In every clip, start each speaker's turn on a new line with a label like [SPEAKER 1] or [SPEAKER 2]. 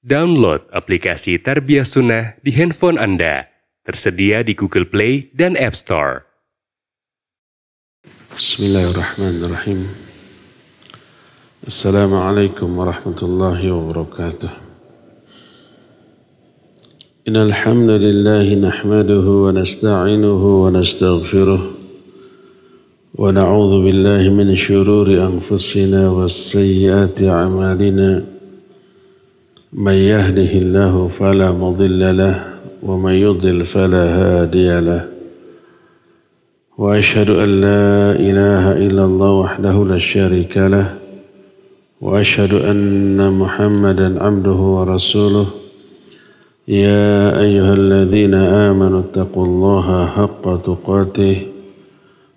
[SPEAKER 1] Download aplikasi Tarbiyah Sunnah di handphone Anda. Tersedia di Google Play dan App Store.
[SPEAKER 2] Bismillahirrahmanirrahim. Assalamualaikum warahmatullahi wabarakatuh. Innal hamdalillah nahmaduhu wa nasta'inuhu wa nastaghfiruh wa na'udzu billahi min shururi anfusina was sayyiati a'malina. من يهده الله فلا مضل له ومن يضلل فلا هادي له وأشهد أن لا إله إلا الله وحده لا شريك له وأشهد أن محمدا عبده ورسوله يا أيها الذين آمنوا اتقوا الله حق تقاته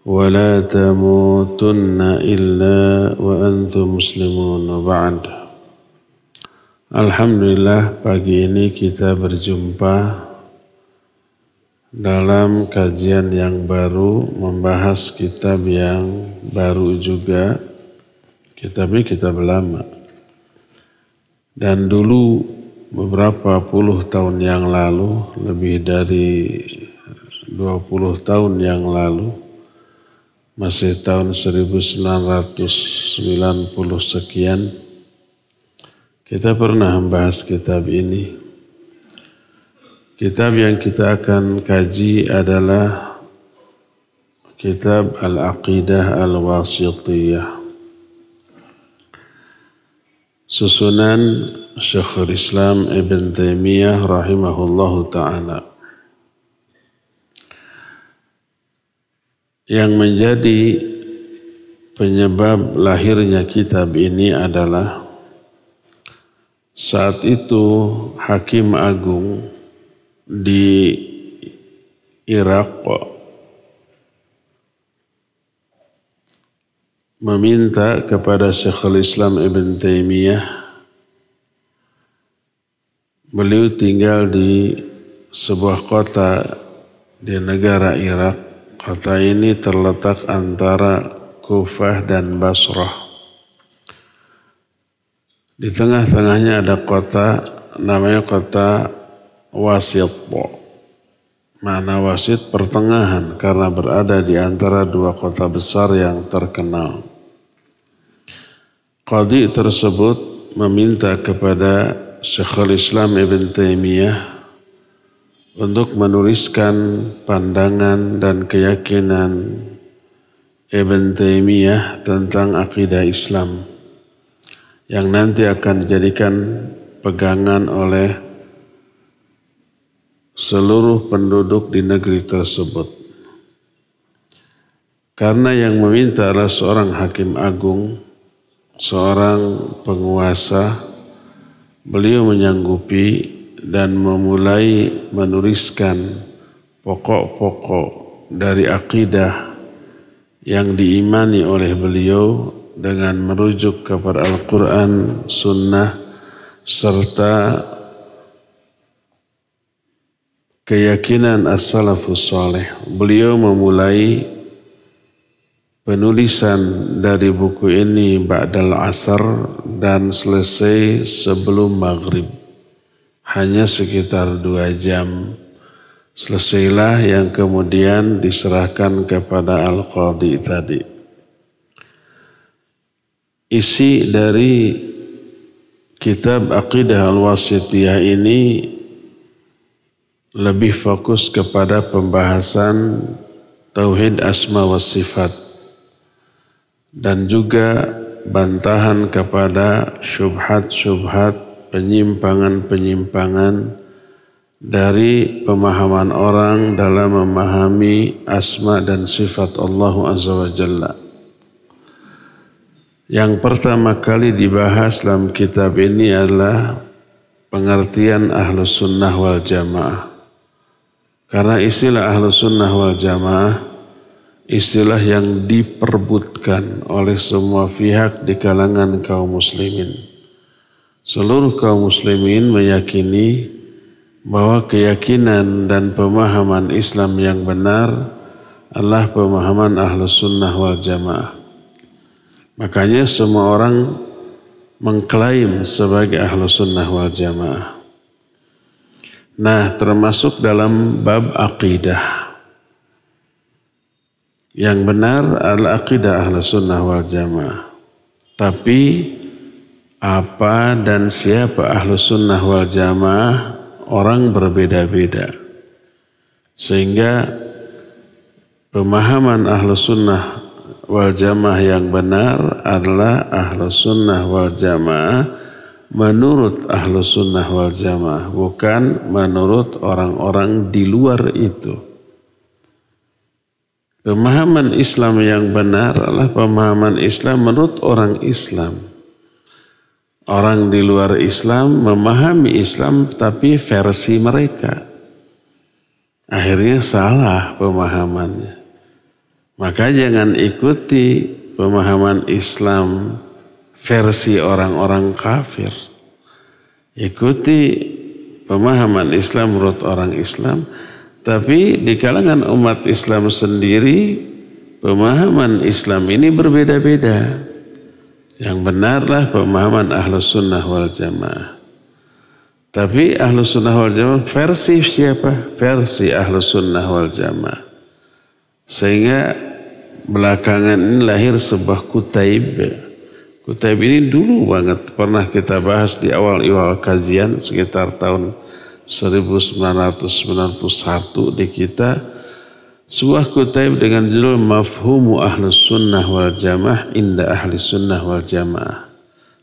[SPEAKER 2] ولا تموتن إلا وأنتم مسلمون وبعد. Alhamdulillah, pagi ini kita berjumpa dalam kajian yang baru, membahas kitab yang baru juga. Kitab ini kitab lama. Dan dulu beberapa puluh tahun yang lalu, lebih dari 20 tahun yang lalu, masih tahun 1990 sekian, kita pernah membahas kitab ini. Kitab yang kita akan kaji adalah kitab Al-Aqidah Al-Wasithiyah. Susunan Syekhul Islam Ibn Taimiyah rahimahullahu ta'ala. Yang menjadi penyebab lahirnya kitab ini adalah saat itu Hakim Agung di Irak meminta kepada Syekhul Islam Ibn Taimiyah. Beliau tinggal di sebuah kota di negara Irak. Kota ini terletak antara Kufah dan Basrah. Di tengah-tengahnya ada kota, namanya kota Wasit. Makna Wasit pertengahan, karena berada di antara dua kota besar yang terkenal. Qadhi tersebut meminta kepada Syekhul Islam Ibn Taimiyah untuk menuliskan pandangan dan keyakinan Ibn Taimiyah tentang akidah Islam, yang nanti akan dijadikan pegangan oleh seluruh penduduk di negeri tersebut. Karena yang meminta adalah seorang hakim agung, seorang penguasa, beliau menyanggupi dan memulai menuliskan pokok-pokok dari akidah yang diimani oleh beliau dengan merujuk kepada Al-Quran, Sunnah, serta keyakinan As-Salafus Saleh. Beliau memulai penulisan dari buku ini ba'dal asar dan selesai sebelum maghrib. Hanya sekitar 2 jam. Selesailah yang kemudian diserahkan kepada Al-Qadhi tadi. Isi dari kitab Aqidah Al-Wasithiyah ini lebih fokus kepada pembahasan Tauhid Asma wa Sifat dan juga bantahan kepada syubhat-syubhat, penyimpangan-penyimpangan dari pemahaman orang dalam memahami asma dan sifat Allah Azza wa Jalla. Yang pertama kali dibahas dalam kitab ini adalah pengertian Ahlus Sunnah wal Jamaah. Karena istilah Ahlus Sunnah wal Jamaah istilah yang diperbutkan oleh semua pihak di kalangan kaum muslimin. Seluruh kaum muslimin meyakini bahwa keyakinan dan pemahaman Islam yang benar adalah pemahaman Ahlus Sunnah wal Jamaah. Makanya semua orang mengklaim sebagai Ahlus Sunnah wal Jamaah. Nah, termasuk dalam bab akidah. Yang benar adalah akidah Ahlus Sunnah wal Jamaah. Tapi apa dan siapa Ahlus Sunnah wal Jamaah orang berbeda-beda. Sehingga pemahaman Ahlus Sunnah wal Jamaah yang benar adalah Ahlus Sunnah wal Jamaah menurut Ahlus Sunnah wal Jamaah, bukan menurut orang-orang di luar itu. Pemahaman Islam yang benar adalah pemahaman Islam menurut orang Islam. Orang di luar Islam memahami Islam tapi versi mereka. Akhirnya salah pemahamannya. Maka jangan ikuti pemahaman Islam versi orang-orang kafir. Ikuti pemahaman Islam menurut orang Islam. Tapi di kalangan umat Islam sendiri pemahaman Islam ini berbeda-beda. Yang benarlah pemahaman Ahlus Sunnah wal Jamaah. Tapi Ahlus Sunnah wal Jamaah versi siapa? Versi Ahlus Sunnah wal Jamaah. Sehingga belakangan ini lahir sebuah kutaib. Kutaib ini dulu banget pernah kita bahas di awal-awal kajian sekitar tahun 1991 di kita. Sebuah kutaib dengan judul Mafhumu Ahlus Sunnah wal Jamaah inda Ahli Sunnah wal Jamaah.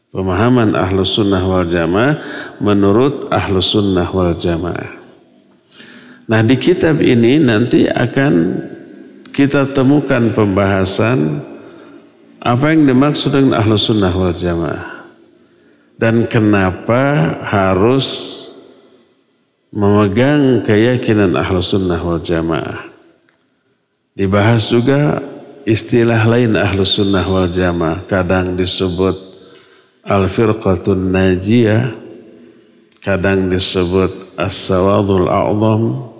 [SPEAKER 2] Pemahaman Ahlus Sunnah wal Jamaah menurut Ahlus Sunnah wal Jamaah. Nah, di kitab ini nanti akan kita temukan pembahasan apa yang dimaksud dengan Ahlus Sunnah wal Jamaah. Dan kenapa harus memegang keyakinan Ahlus Sunnah wal Jamaah. Dibahas juga istilah lain Ahlus Sunnah wal Jamaah. Kadang disebut Al-Firqatun Najiyah, kadang disebut As-Sawadul A'zam,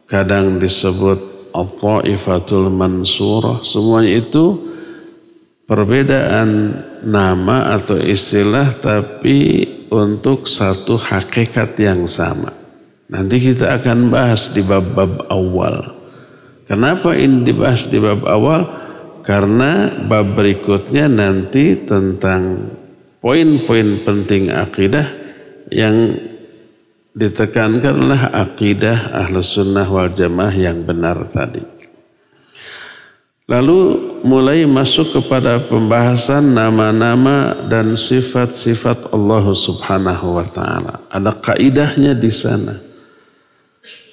[SPEAKER 2] kadang disebut Al-Ta'ifatul Mansurah. Semuanya itu perbedaan nama atau istilah tapi untuk satu hakikat yang sama. Nanti kita akan bahas di bab-bab awal. Kenapa ini dibahas di bab awal? Karena bab berikutnya nanti tentang poin-poin penting akidah yang ditekankanlah akidah Ahlus Sunnah wal Jamaah yang benar tadi. Lalu mulai masuk kepada pembahasan nama-nama dan sifat-sifat Allah Subhanahu wa Ta'ala. Ada kaidahnya di sana.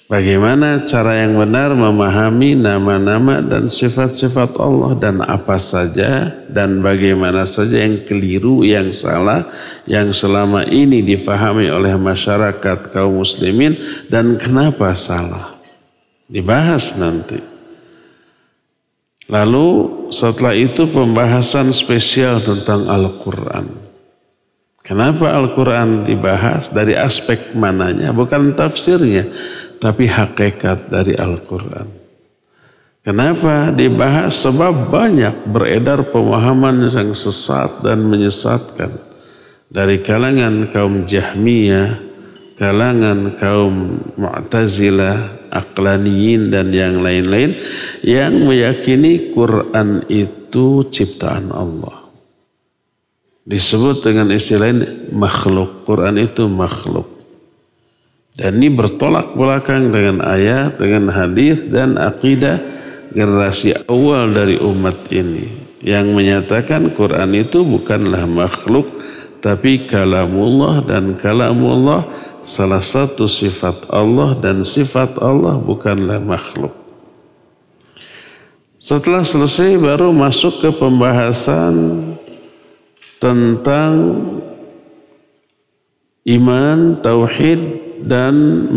[SPEAKER 2] Bagaimana cara yang benar memahami nama-nama dan sifat-sifat Allah dan apa saja dan bagaimana saja yang keliru, yang salah, yang selama ini difahami oleh masyarakat kaum muslimin dan kenapa salah. Dibahas nanti. Lalu setelah itu pembahasan spesial tentang Al-Quran. Kenapa Al-Quran dibahas? Dari aspek mananya, bukan tafsirnya. Tapi hakikat dari Al-Quran. Kenapa dibahas? Sebab banyak beredar pemahaman yang sesat dan menyesatkan. Dari kalangan kaum Jahmiyah, kalangan kaum Mu'tazilah, Aqlaniyin dan yang lain-lain. Yang meyakini Quran itu ciptaan Allah. Disebut dengan istilah makhluk. Quran itu makhluk. Dan ini bertolak belakang dengan ayat, dengan hadis dan akidah generasi awal dari umat ini. Yang menyatakan Quran itu bukanlah makhluk, tapi kalamullah dan kalamullah salah satu sifat Allah dan sifat Allah bukanlah makhluk. Setelah selesai baru masuk ke pembahasan tentang iman, tauhid, dan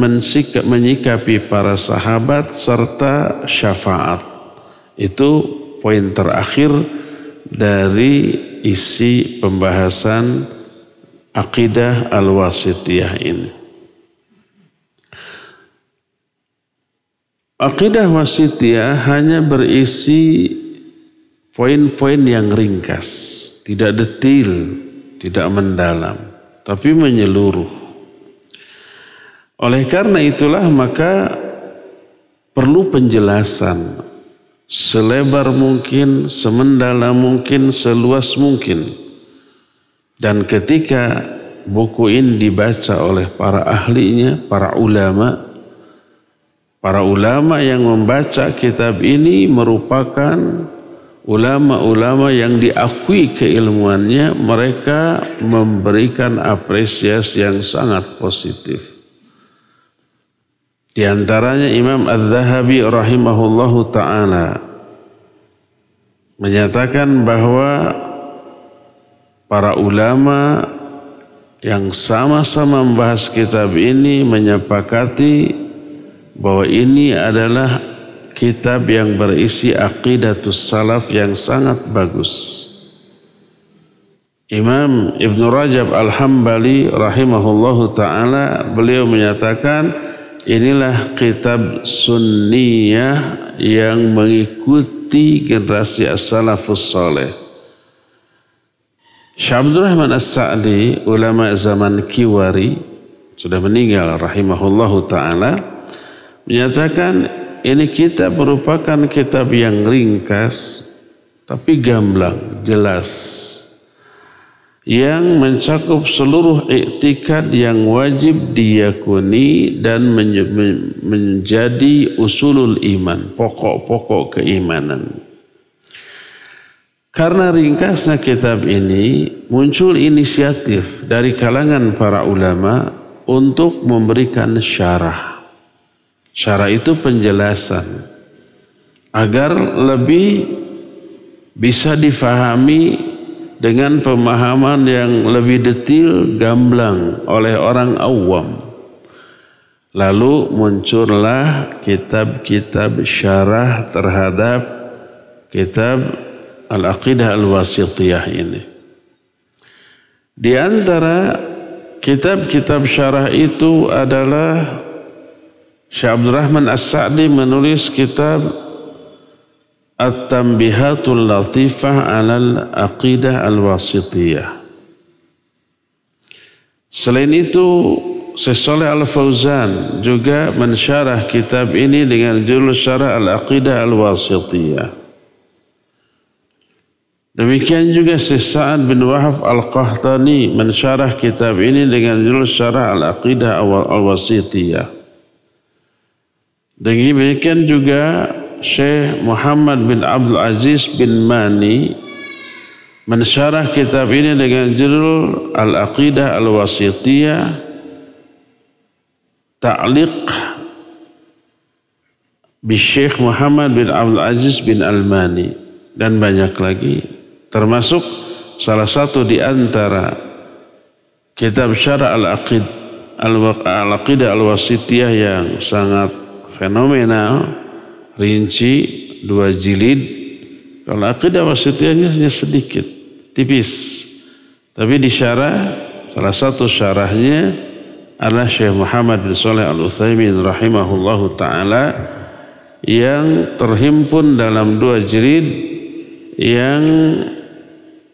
[SPEAKER 2] menyikapi para sahabat serta syafaat. Itu poin terakhir dari isi pembahasan akidah al-wasitiyah ini. Akidah wasitiyah hanya berisi poin-poin yang ringkas, tidak detail tidak mendalam, tapi menyeluruh. Oleh karena itulah maka perlu penjelasan selebar mungkin, semendalam mungkin, seluas mungkin. Dan ketika buku ini dibaca oleh para ahlinya, para ulama yang membaca kitab ini merupakan ulama-ulama yang diakui keilmuannya, mereka memberikan apresiasi yang sangat positif. Di antaranya Imam Az-Zahabi rahimahullahu ta'ala menyatakan bahwa para ulama yang sama-sama membahas kitab ini menyepakati bahwa ini adalah kitab yang berisi aqidatus salaf yang sangat bagus. Imam Ibn Rajab Al-Hambali rahimahullahu ta'ala beliau menyatakan inilah kitab sunniyah yang mengikuti generasi as-salafus saleh. Syekh Abdul Rahman As-Sa'di, ulama zaman Kiwari, sudah meninggal rahimahullahu ta'ala, menyatakan ini kitab merupakan kitab yang ringkas tapi gamblang, jelas, yang mencakup seluruh i'tikad yang wajib diyakuni dan menjadi usulul iman, pokok-pokok keimanan. Karena ringkasnya kitab ini, muncul inisiatif dari kalangan para ulama untuk memberikan syarah. Syarah itu penjelasan agar lebih bisa difahami dengan pemahaman yang lebih detail, gamblang oleh orang awam. Lalu muncullah kitab-kitab syarah terhadap kitab Al-Aqidah Al-Wasithiyah ini. Di antara kitab-kitab syarah itu adalah Syekh Abdul Rahman As-Sa'di menulis kitab At-Tanbihatul Latifah 'alal Aqidah Al-Wasithiyah. Selain itu, Syekh Shalih Al-Fauzan juga mensyarah kitab ini dengan judul Syarah Al-Aqidah Al-Wasithiyah. Demikian juga Syekh Sa'ad bin Wahab Al-Qahtani mensyarah kitab ini dengan judul Syarah Al-Aqidah Al-Wasithiyah. Demikian juga Syekh Muhammad bin Abdul Aziz bin Mani mensyarah kitab ini dengan judul Al-Aqidah Al-Wasithiyah Ta'liq bi Syekh Muhammad bin Abdul Aziz bin Al-Mani, dan banyak lagi, termasuk salah satu di antara kitab syarah Al-Aqidah Al-Wasithiyah yang sangat fenomenal, rinci, 2 jilid. Kalau aqidah wasithiyahnya hanya sedikit, tipis. Tapi di syarah, salah satu syarahnya adalah Syekh Muhammad bin Shalih Al-Utsaimin rahimahullahu ta'ala, yang terhimpun dalam 2 jilid yang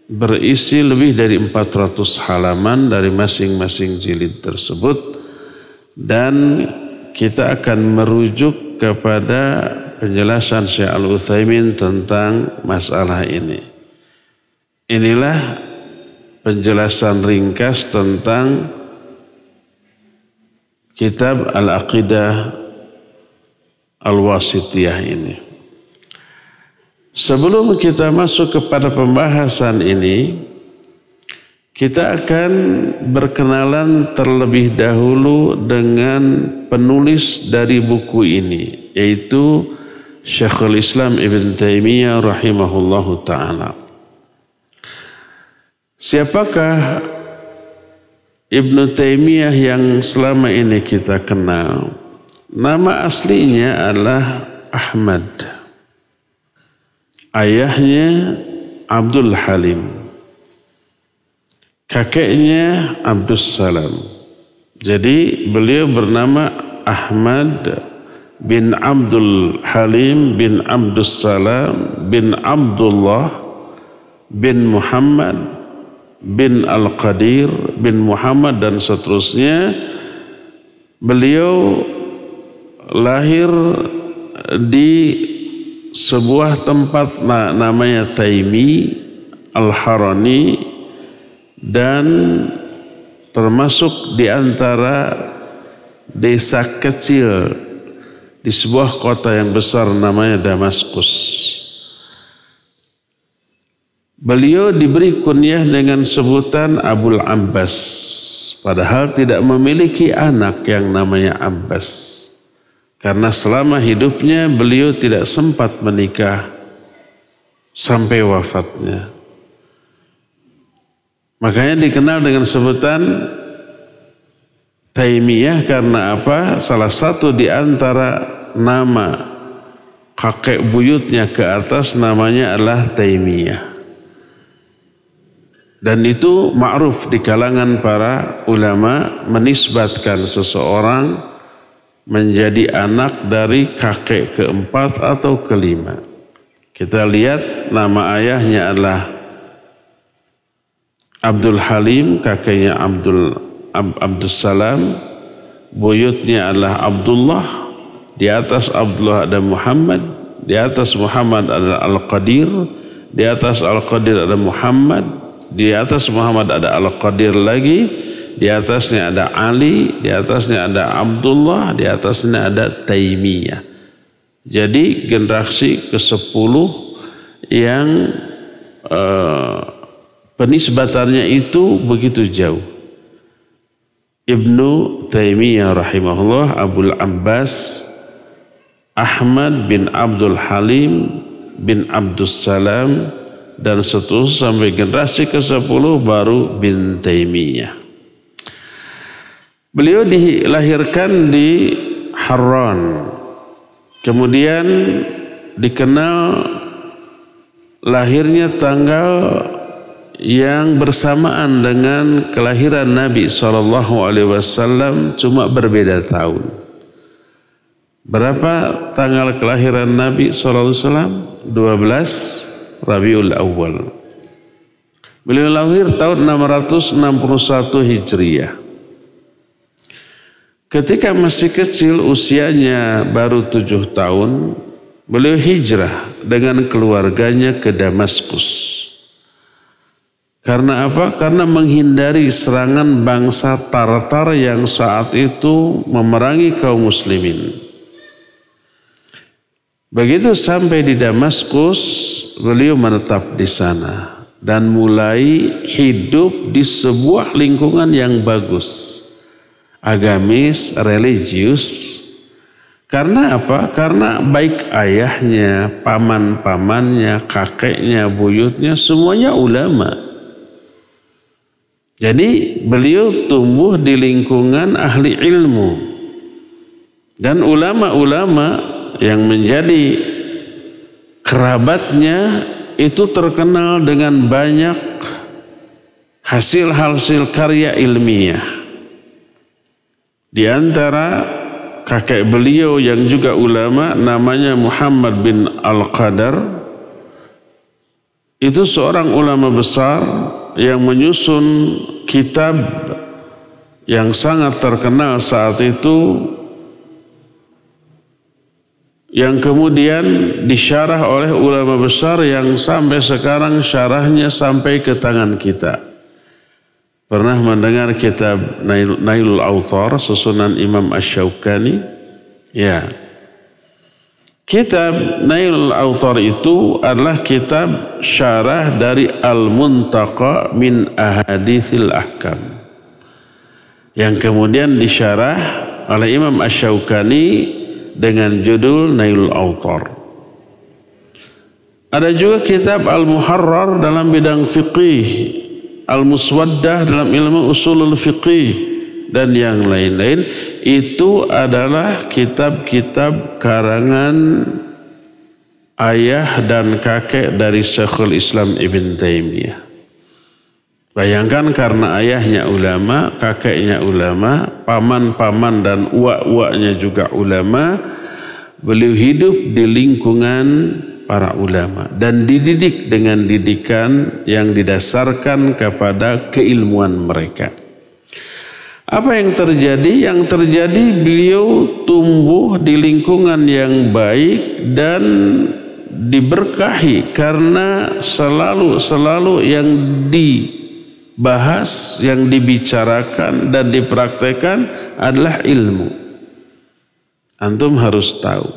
[SPEAKER 2] berisi lebih dari 400 halaman dari masing-masing jilid tersebut. Dan kita akan merujuk kepada penjelasan Syekh Al-Utsaimin tentang masalah ini. Inilah penjelasan ringkas tentang kitab Al-Aqidah Al-Wasithiyah ini. Sebelum kita masuk kepada pembahasan ini, kita akan berkenalan terlebih dahulu dengan penulis dari buku ini, yaitu Syekhul Islam Ibn Taimiyah rahimahullahu ta'ala. Siapakah Ibn Taimiyah yang selama ini kita kenal? Nama aslinya adalah Ahmad. Ayahnya Abdul Halim. Kakeknya Abdus Salam. Jadi beliau bernama Ahmad bin Abdul Halim bin Abdus Salam bin Abdullah bin Muhammad bin Al-Qadir bin Muhammad dan seterusnya. Beliau lahir di sebuah tempat namanya Taimi Al-Harani, dan termasuk di antara desa kecil di sebuah kota yang besar namanya Damaskus. Beliau diberi kunyah dengan sebutan Abul Abbas, padahal tidak memiliki anak yang namanya Abbas. Karena selama hidupnya beliau tidak sempat menikah sampai wafatnya. Makanya dikenal dengan sebutan Taimiyah karena apa? Salah satu di antara nama kakek buyutnya ke atas namanya adalah Taimiyah. Dan itu ma'ruf di kalangan para ulama menisbatkan seseorang menjadi anak dari kakek keempat atau kelima. Kita lihat nama ayahnya adalah Abdul Halim, kakeknya Abdussalam, buyutnya adalah Abdullah, di atas Abdullah ada Muhammad, di atas Muhammad ada Al-Qadir, di atas Al-Qadir ada Muhammad, di atas Muhammad ada Al-Qadir lagi, di atasnya ada Ali, di atasnya ada Abdullah, di atasnya ada Taimiyah. Jadi generasi ke-10 yang penisbatannya itu begitu jauh. Ibnu Taimiyah rahimahullah, Abul Abbas, Ahmad bin Abdul Halim bin Abdussalam, dan seterusnya sampai generasi ke-10 baru bin Taimiyah. Beliau dilahirkan di Harran. Kemudian dikenal lahirnya tanggal yang bersamaan dengan kelahiran Nabi SAW, cuma berbeda tahun. Berapa tanggal kelahiran Nabi SAW? 12 Rabiul Awal. Beliau lahir tahun 661 Hijriah. Ketika masih kecil, usianya baru 7 tahun, beliau hijrah dengan keluarganya ke Damaskus. Karena apa? Karena menghindari serangan bangsa Tartar yang saat itu memerangi kaum muslimin. Begitu sampai di Damaskus, beliau menetap di sana dan mulai hidup di sebuah lingkungan yang bagus, agamis, religius. Karena apa? Karena baik ayahnya, paman-pamannya, kakeknya, buyutnya, semuanya ulama. Jadi beliau tumbuh di lingkungan ahli ilmu. Dan ulama-ulama yang menjadi kerabatnya itu terkenal dengan banyak hasil-hasil karya ilmiah. Di antara kakek beliau yang juga ulama namanya Muhammad bin Al-Qadar, itu seorang ulama besar yang menyusun kitab yang sangat terkenal saat itu, yang kemudian disyarah oleh ulama besar yang sampai sekarang syarahnya sampai ke tangan kita. Pernah mendengar kitab Nailul Autar susunan Imam Asy-Syaukani? Ya. Kitab Nailul Autar itu adalah kitab syarah dari Al-Muntaqa min Ahaditsil Ahkam, yang kemudian disyarah oleh Imam Asy-Syaukani dengan judul Nailul Autar. Ada juga kitab Al-Muharrar dalam bidang fiqih, Al-Muswaddah dalam ilmu usulul fiqih, dan yang lain-lain. Itu adalah kitab-kitab karangan ayah dan kakek dari Syekhul Islam Ibn Taimiyah. Bayangkan, karena ayahnya ulama, kakeknya ulama, paman-paman dan uak-uaknya juga ulama, beliau hidup di lingkungan para ulama dan dididik dengan didikan yang didasarkan kepada keilmuan mereka. Apa yang terjadi? Yang terjadi beliau tumbuh di lingkungan yang baik dan diberkahi karena selalu yang dibahas, yang dibicarakan dan dipraktekkan adalah ilmu. Antum harus tahu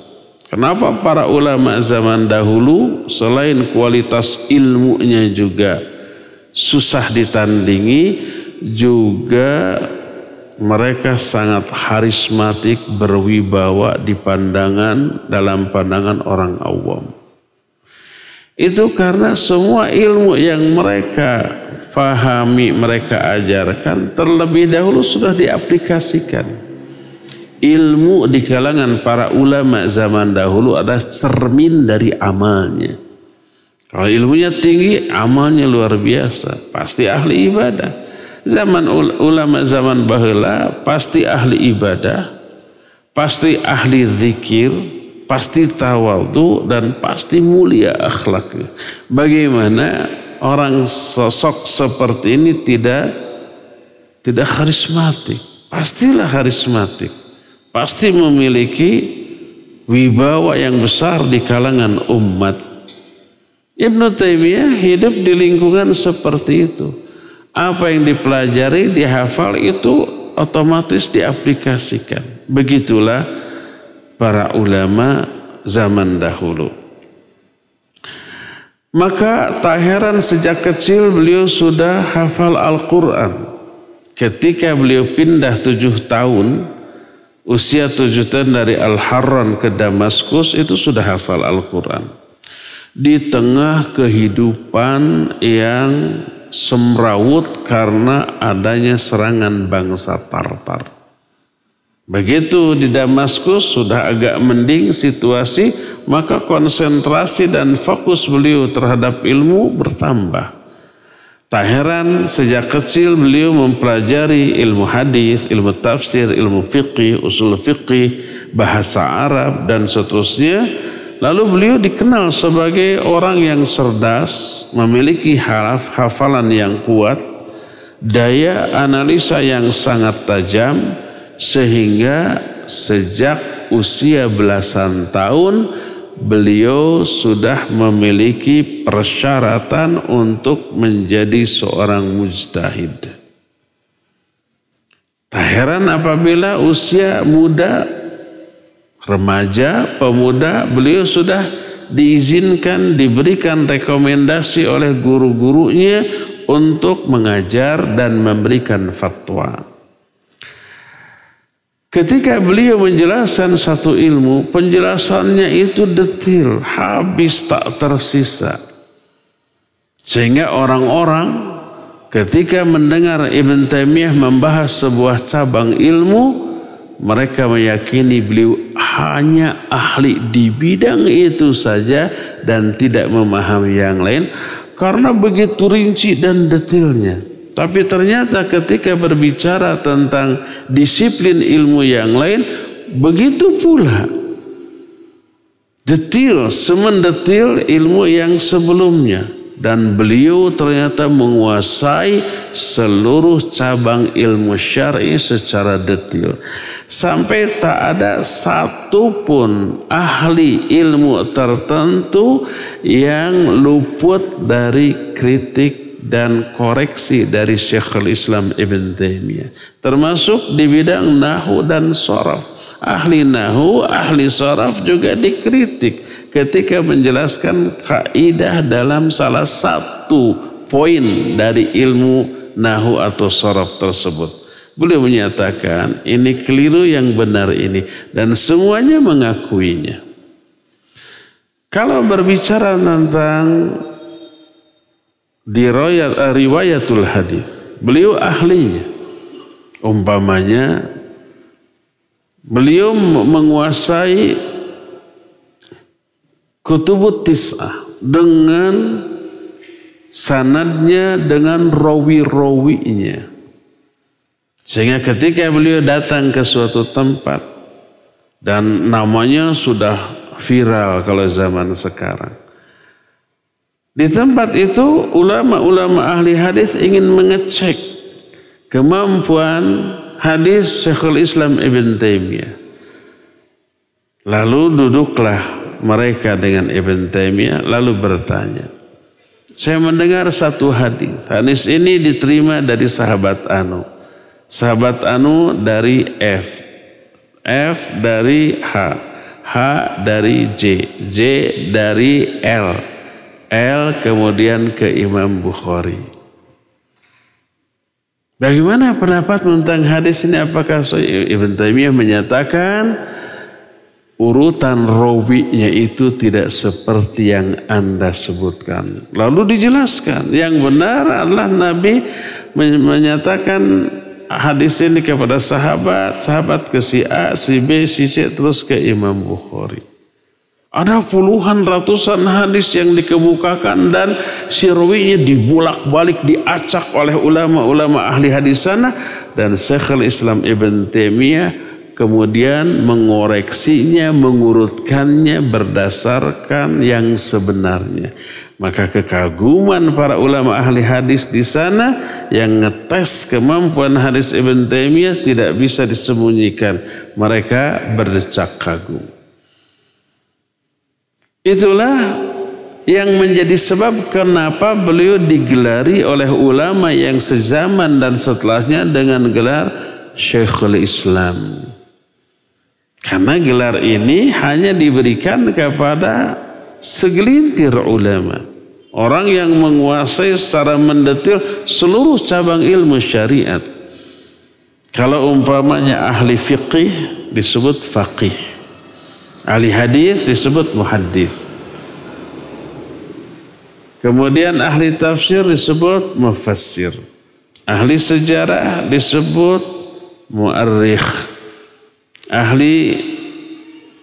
[SPEAKER 2] kenapa para ulama zaman dahulu selain kualitas ilmunya juga susah ditandingi, juga mereka sangat harismatik, berwibawa dalam pandangan orang awam. Itu karena semua ilmu yang mereka fahami, mereka ajarkan terlebih dahulu sudah diaplikasikan. Ilmu di kalangan para ulama zaman dahulu adalah cermin dari amalnya. Kalau ilmunya tinggi, amalnya luar biasa, pasti ahli ibadah. Zaman ulama zaman baheula pasti ahli ibadah, pasti ahli zikir, pasti tawadhu dan pasti mulia akhlaknya. Bagaimana orang sosok seperti ini tidak karismatik? Pastilah karismatik. Pasti memiliki wibawa yang besar di kalangan umat. Ibnu Taimiyah hidup di lingkungan seperti itu. Apa yang dipelajari, dihafal itu otomatis diaplikasikan. Begitulah para ulama zaman dahulu. Maka tak heran sejak kecil beliau sudah hafal Al-Quran. Ketika beliau pindah 7 tahun, usia 7 tahun dari Al-Harran ke Damaskus itu sudah hafal Al-Quran. Di tengah kehidupan yang semrawut karena adanya serangan bangsa Tartar. Begitu di Damaskus sudah agak mending situasi, maka konsentrasi dan fokus beliau terhadap ilmu bertambah. Tak heran sejak kecil beliau mempelajari ilmu hadis, ilmu tafsir, ilmu fiqih, usul fiqih, bahasa Arab dan seterusnya. Lalu beliau dikenal sebagai orang yang cerdas, memiliki hafalan yang kuat, daya analisa yang sangat tajam, sehingga sejak usia belasan tahun beliau sudah memiliki persyaratan untuk menjadi seorang mujtahid. Tak heran apabila usia muda, remaja, pemuda, beliau sudah diizinkan, diberikan rekomendasi oleh guru-gurunya untuk mengajar dan memberikan fatwa. Ketika beliau menjelaskan satu ilmu, penjelasannya itu detail, habis tak tersisa. Sehingga orang-orang ketika mendengar Ibn Taimiyah membahas sebuah cabang ilmu, mereka meyakini beliau hanya ahli di bidang itu saja dan tidak memahami yang lain karena begitu rinci dan detailnya. Tapi ternyata ketika berbicara tentang disiplin ilmu yang lain, begitu pula detail, semendetil ilmu yang sebelumnya. Dan beliau ternyata menguasai seluruh cabang ilmu syar'i secara detail. Sampai tak ada satupun ahli ilmu tertentu yang luput dari kritik dan koreksi dari Syekhul Islam Ibn Taimiyah. Termasuk di bidang nahwu dan sharaf. Ahli nahwu, ahli sharaf juga dikritik ketika menjelaskan kaidah dalam salah satu poin dari ilmu nahwu atau sharaf tersebut. Beliau menyatakan ini keliru, yang benar ini, dan semuanya mengakuinya. Kalau berbicara tentang riwayatul hadis, beliau ahlinya. Umpamanya beliau menguasai kutubut tis'ah dengan sanadnya, dengan rawi-rawinya. Sehingga ketika beliau datang ke suatu tempat dan namanya sudah viral kalau zaman sekarang. Di tempat itu ulama-ulama ahli hadis ingin mengecek kemampuan hadis Syekhul Islam Ibn Taimiyah. Lalu duduklah mereka dengan Ibn Taimiyah lalu bertanya, saya mendengar satu hadis. Hadis ini diterima dari sahabat Anu. Sahabat Anu dari F. F dari H. H dari J. J dari L. L kemudian ke Imam Bukhari. Bagaimana pendapat tentang hadis ini? Apakah Ibn Taimiyah menyatakan urutan rawinya itu tidak seperti yang Anda sebutkan. Lalu dijelaskan yang benar adalah Nabi menyatakan hadis ini kepada sahabat, sahabat ke si A, si B, si C, terus ke Imam Bukhari. Ada puluhan ratusan hadis yang dikemukakan dan si rawinya dibolak-balik diacak oleh ulama-ulama ahli hadis sana, dan Syekhul Islam Ibn Taimiyah kemudian mengoreksinya, mengurutkannya berdasarkan yang sebenarnya. Maka kekaguman para ulama ahli hadis di sana yang ngetes kemampuan hadis Ibn Taimiyah tidak bisa disembunyikan. Mereka berdecak kagum. Itulah yang menjadi sebab kenapa beliau digelari oleh ulama yang sezaman dan setelahnya dengan gelar Syekhul Islam. Karena gelar ini hanya diberikan kepada segelintir ulama. Orang yang menguasai secara mendetil seluruh cabang ilmu syariat. Kalau umpamanya ahli fiqih disebut faqih. Ahli hadis disebut muhaddis. Kemudian ahli tafsir disebut mufassir. Ahli sejarah disebut mu'arrikh. Ahli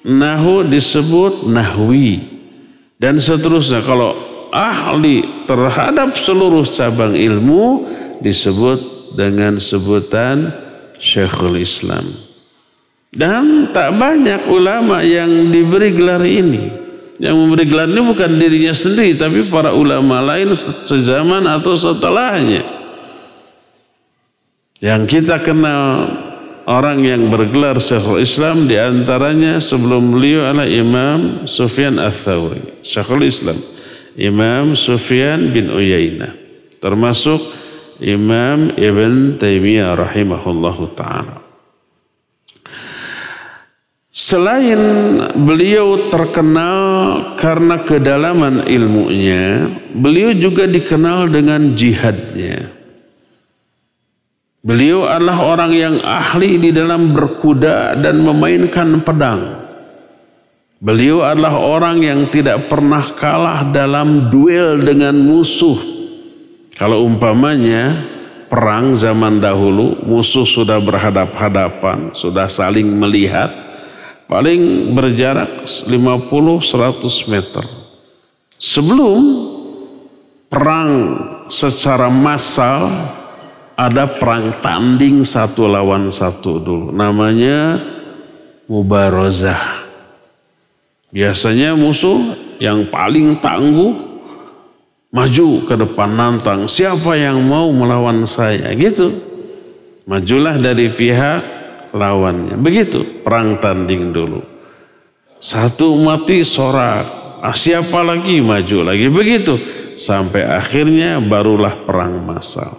[SPEAKER 2] nahu disebut nahwi. Dan seterusnya. Kalau ahli terhadap seluruh cabang ilmu disebut dengan sebutan Syekhul Islam. Dan tak banyak ulama yang diberi gelar ini. Yang memberi gelar ini bukan dirinya sendiri, tapi para ulama lain sezaman atau setelahnya. Yang kita kenal orang yang bergelar Syekhul Islam diantaranya sebelum beliau adalah Imam Sufyan Ats-Tsauri. Syekhul Islam Imam Sufyan bin Uyainah, termasuk Imam Ibn Taimiyah rahimahullahu ta'ala. Selain beliau terkenal karena kedalaman ilmunya, beliau juga dikenal dengan jihadnya. Beliau adalah orang yang ahli di dalam berkuda dan memainkan pedang. Beliau adalah orang yang tidak pernah kalah dalam duel dengan musuh. Kalau umpamanya perang zaman dahulu, musuh sudah berhadap-hadapan, sudah saling melihat, paling berjarak 50-100 meter. Sebelum perang secara massal, ada perang tanding satu lawan satu dulu. Namanya mubarozah. Biasanya musuh yang paling tangguh maju ke depan nantang. Siapa yang mau melawan saya? Gitu. Majulah dari pihak lawannya. Begitu perang tanding dulu. Satu mati sorak. Siapa lagi maju lagi. Begitu. Sampai akhirnya barulah perang massal.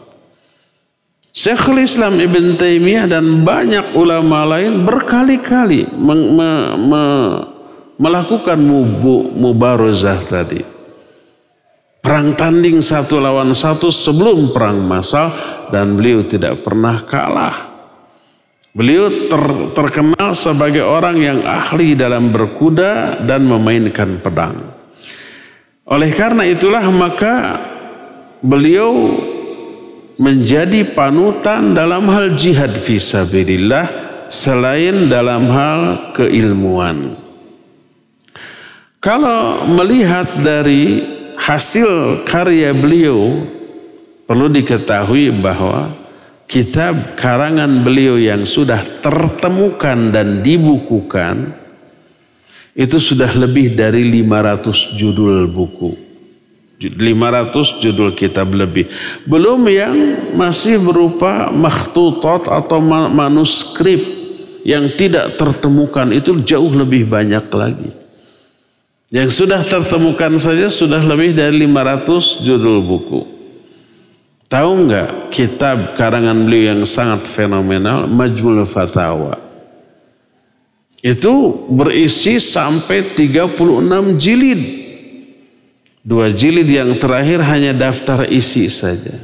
[SPEAKER 2] Syekhul Islam Ibn Taimiyah dan banyak ulama lain berkali-kali melakukan mubarozah tadi. Perang tanding satu lawan satu sebelum perang massal, dan beliau tidak pernah kalah. Beliau terkenal sebagai orang yang ahli dalam berkuda dan memainkan pedang. Oleh karena itulah maka beliau menjadi panutan dalam hal jihad fisabilillah selain dalam hal keilmuan. Kalau melihat dari hasil karya beliau, perlu diketahui bahwa kitab karangan beliau yang sudah tertemukan dan dibukukan Itu sudah lebih dari 500 judul buku. 500 judul kitab lebih. Belum yang masih berupa makhtutat atau manuskrip yang tidak tertemukan, itu jauh lebih banyak lagi. Yang sudah tertemukan saja sudah lebih dari 500 judul buku. Tahu nggak kitab karangan beliau yang sangat fenomenal, Majmu'ul Fatawa? Itu berisi sampai 36 jilid. 2 jilid yang terakhir hanya daftar isi saja.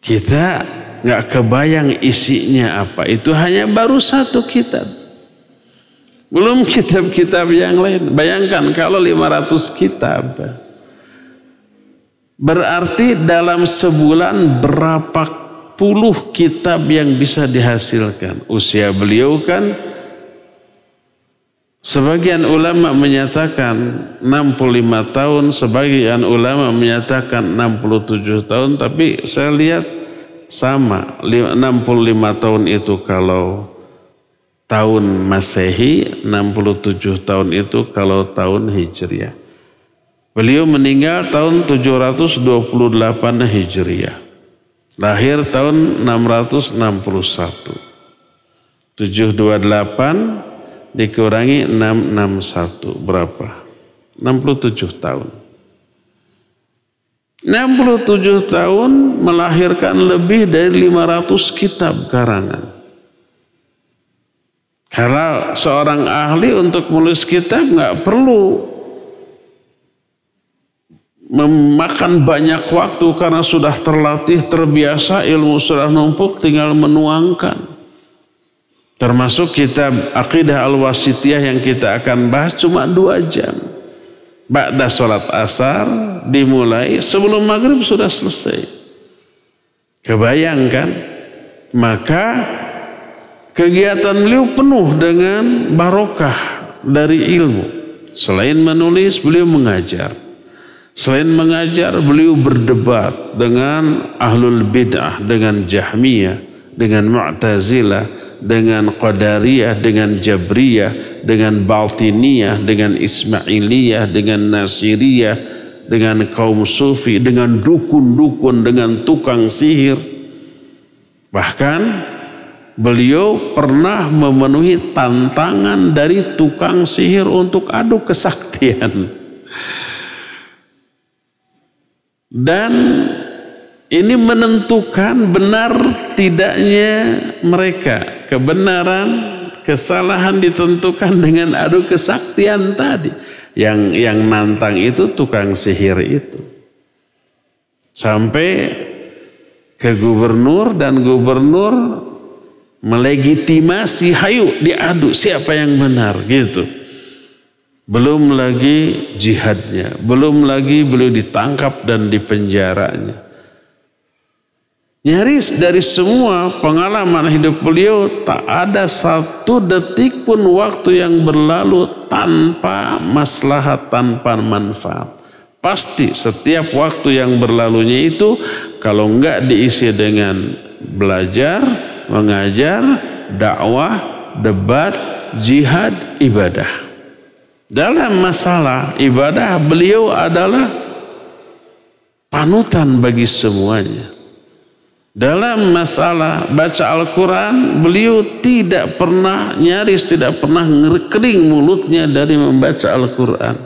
[SPEAKER 2] Kita nggak kebayang isinya apa. Itu hanya baru 1 kitab. Belum kitab-kitab yang lain. Bayangkan kalau 500 kitab. Berarti dalam sebulan berapa puluh kitab yang bisa dihasilkan. Usia beliau kan, sebagian ulama menyatakan 65 tahun, sebagian ulama menyatakan 67 tahun, tapi saya lihat sama, 65 tahun itu kalau tahun Masehi, 67 tahun itu kalau tahun Hijriah. Beliau meninggal tahun 728 Hijriah. Lahir tahun 661. 728 dikurangi 661 berapa? 67 tahun. 67 tahun melahirkan lebih dari 500 kitab karangan. Kalau seorang ahli untuk menulis kitab nggak perlu memakan banyak waktu karena sudah terlatih, terbiasa, ilmu sudah numpuk, tinggal menuangkan. Termasuk kitab Aqidah Al-Wasithiyah yang kita akan bahas cuma 2 jam. Ba'da sholat asar dimulai, sebelum maghrib sudah selesai. Kebayangkan? Maka kegiatan beliau penuh dengan barokah dari ilmu. Selain menulis, beliau mengajar. Selain mengajar, beliau berdebat dengan ahlul bid'ah, dengan Jahmiyah, dengan Mu'tazilah, dengan Qadariyah, dengan Jabriyah, dengan Batiniyah, dengan Ismailiyah, dengan Nasiriyah, dengan kaum sufi, dengan dukun-dukun, dengan tukang sihir. Bahkan beliau pernah memenuhi tantangan dari tukang sihir untuk adu kesaktian. Dan ini menentukan benar tidaknya mereka. Kebenaran, kesalahan ditentukan dengan adu kesaktian tadi. Yang nantang itu tukang sihir itu. Sampai ke gubernur, dan gubernur melegitimasi, hayu diadu siapa yang benar gitu. Belum lagi jihadnya, belum lagi beliau ditangkap dan dipenjaranya. Nyaris dari semua pengalaman hidup beliau tak ada 1 detik pun waktu yang berlalu tanpa maslahat, tanpa manfaat. Pasti setiap waktu yang berlalunya itu kalau enggak diisi dengan belajar, mengajar, dakwah, debat, jihad, ibadah. Dalam masalah ibadah beliau adalah panutan bagi semuanya. Dalam masalah baca Al-Quran, beliau tidak pernah, nyaris tidak pernah kering mulutnya dari membaca Al-Quran.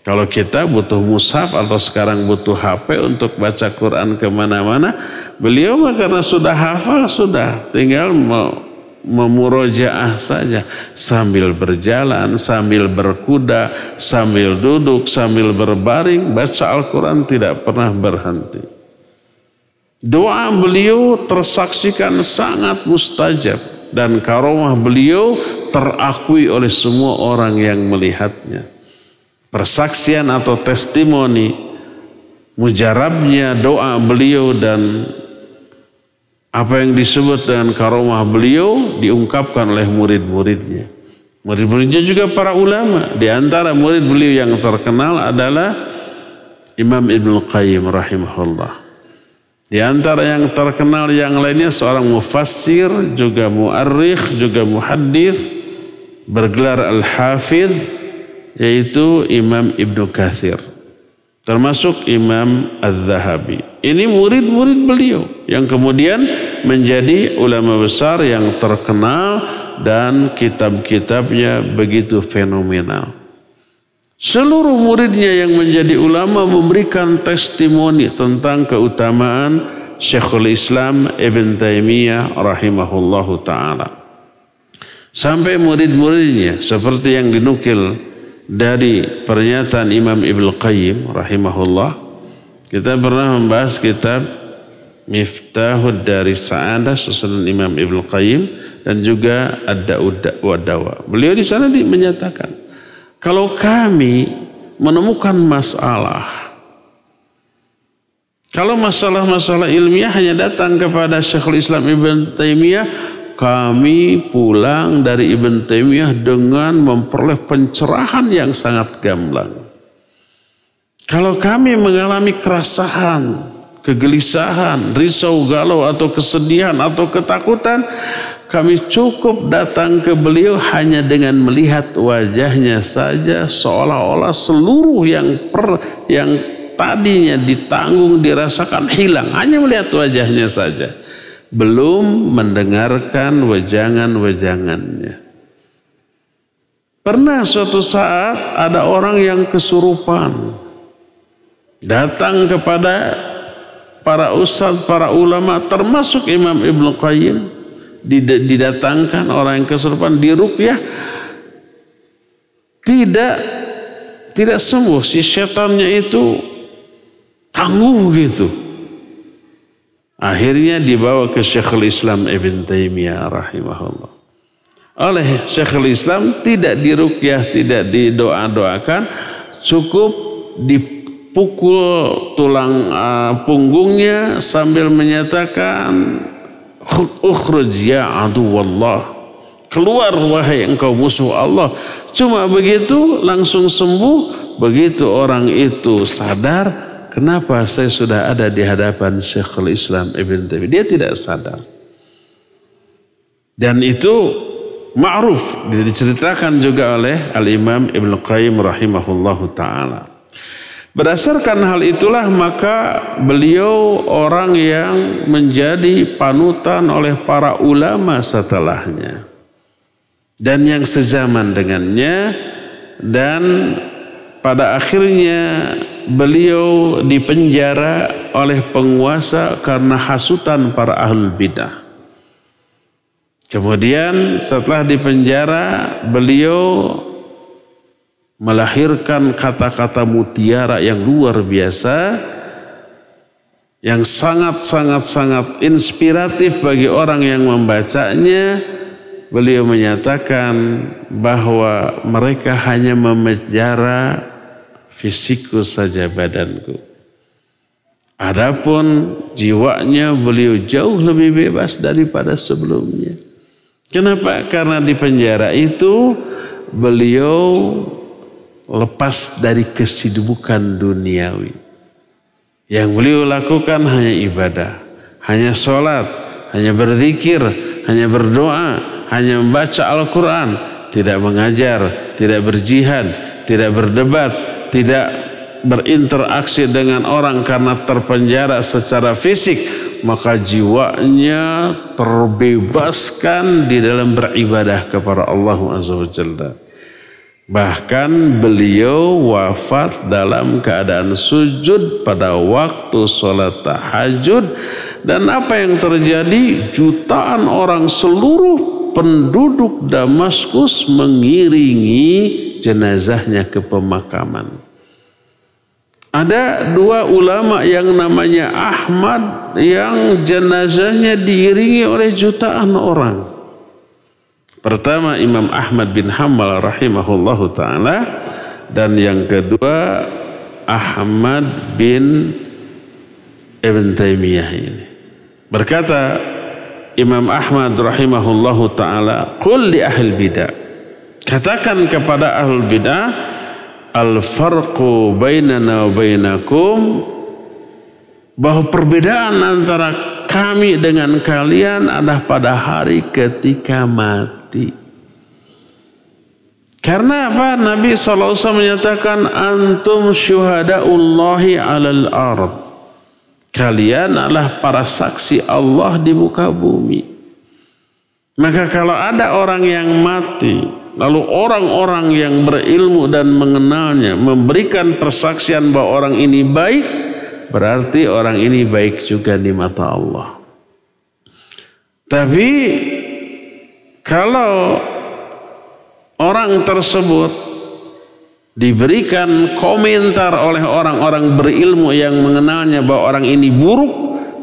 [SPEAKER 2] Kalau kita butuh mushaf atau sekarang butuh HP untuk baca Quran kemana-mana, beliau karena sudah hafal, sudah tinggal memurojaah saja. Sambil berjalan, sambil berkuda, sambil duduk, sambil berbaring, baca Al-Quran tidak pernah berhenti. Doa beliau tersaksikan sangat mustajab dan karomah beliau terakui oleh semua orang yang melihatnya. Persaksian atau testimoni mujarabnya doa beliau dan apa yang disebut dengan karomah beliau diungkapkan oleh murid-muridnya. Murid-muridnya juga para ulama. Di antara murid beliau yang terkenal adalah Imam Ibnul Qayyim rahimahullah. Di antara yang terkenal yang lainnya seorang mufassir, juga muarrikh, juga muhaddits, bergelar Al-Hafidh, yaitu Imam Ibnu Katsir, termasuk Imam Az-Zahabi. Ini murid-murid beliau yang kemudian menjadi ulama besar yang terkenal dan kitab-kitabnya begitu fenomenal. Seluruh muridnya yang menjadi ulama memberikan testimoni tentang keutamaan Syekhul Islam Ibn Taimiyah rahimahullahu ta'ala. Sampai murid-muridnya seperti yang dinukil dari pernyataan Imam Ibnu Qayyim rahimahullah. Kita pernah membahas kitab Miftahud Daris Sa'adah susunan Imam Ibnu Qayyim dan juga Ad-Da'u wa Dawa. Beliau di sana menyatakan, kalau kami menemukan masalah, kalau masalah-masalah ilmiah hanya datang kepada Syekhul Islam Ibn Taimiyah, kami pulang dari Ibn Taimiyah dengan memperoleh pencerahan yang sangat gamblang. Kalau kami mengalami keresahan, kegelisahan, risau, galau atau kesedihan atau ketakutan, kami cukup datang ke beliau hanya dengan melihat wajahnya saja, seolah-olah seluruh yang tadinya ditanggung dirasakan hilang, hanya melihat wajahnya saja, belum mendengarkan wejangan-wejangannya. Pernah suatu saat ada orang yang kesurupan datang kepada para ustadz, para ulama, termasuk Imam Ibnu Qayyim. Didatangkan orang yang kesurupan, diruqyah, tidak sembuh. Si setannya itu tangguh gitu. Akhirnya dibawa ke Syekhul Islam Ibn Taimiyah rahimahullah. Oleh Syekhul Islam tidak diruqyah, tidak didoa-doakan, cukup dipukul tulang punggungnya sambil menyatakan, ukhruj ya aduwallah, keluar wahai engkau musuh Allah. Cuma begitu langsung sembuh. Begitu orang itu sadar, kenapa saya sudah ada di hadapan Syekhul Islam Ibn Taimiyah? Dia tidak sadar. Dan itu ma'ruf, diceritakan juga oleh Al-Imam Ibn Qayyim rahimahullahu ta'ala. Berdasarkan hal itulah maka beliau orang yang menjadi panutan oleh para ulama setelahnya dan yang sezaman dengannya, dan pada akhirnya beliau dipenjara oleh penguasa karena hasutan para ahlul bidah. Kemudian setelah dipenjara beliau melahirkan kata-kata mutiara yang luar biasa, yang sangat inspiratif bagi orang yang membacanya. Beliau menyatakan bahwa mereka hanya memenjara fisikku saja, badanku. Adapun jiwanya beliau jauh lebih bebas daripada sebelumnya. Kenapa? Karena di penjara itu beliau lepas dari kesibukan duniawi. Yang beliau lakukan hanya ibadah, hanya sholat, hanya berzikir, hanya berdoa, hanya membaca Al-Quran, tidak mengajar, tidak berjihad, tidak berdebat, tidak berinteraksi dengan orang karena terpenjara secara fisik. Maka jiwanya terbebaskan di dalam beribadah kepada Allah Azza wa Jalla. Bahkan beliau wafat dalam keadaan sujud pada waktu sholat tahajud. Dan apa yang terjadi? Jutaan orang, seluruh penduduk Damaskus mengiringi jenazahnya ke pemakaman. Ada dua ulama yang namanya Ahmad yang jenazahnya diiringi oleh jutaan orang. Pertama Imam Ahmad bin Hanbal rahimahullahu ta'ala, dan yang kedua Ahmad bin Ibn Taimiyah ini. Berkata Imam Ahmad rahimahullahu ta'ala, qul li ahli bidah, katakan kepada ahlul bidah, al-farqu bainana wa bainakum, bahwa perbedaan antara kami dengan kalian adalah pada hari ketika mati. Karena apa? Nabi SAW menyatakan antum syuhadaullahi alal ard. Kalian adalah para saksi Allah di muka bumi. Maka kalau ada orang yang mati, lalu orang-orang yang berilmu dan mengenalnya memberikan persaksian bahwa orang ini baik, berarti orang ini baik juga di mata Allah. Tapi kalau orang tersebut diberikan komentar oleh orang-orang berilmu yang mengenalnya bahwa orang ini buruk,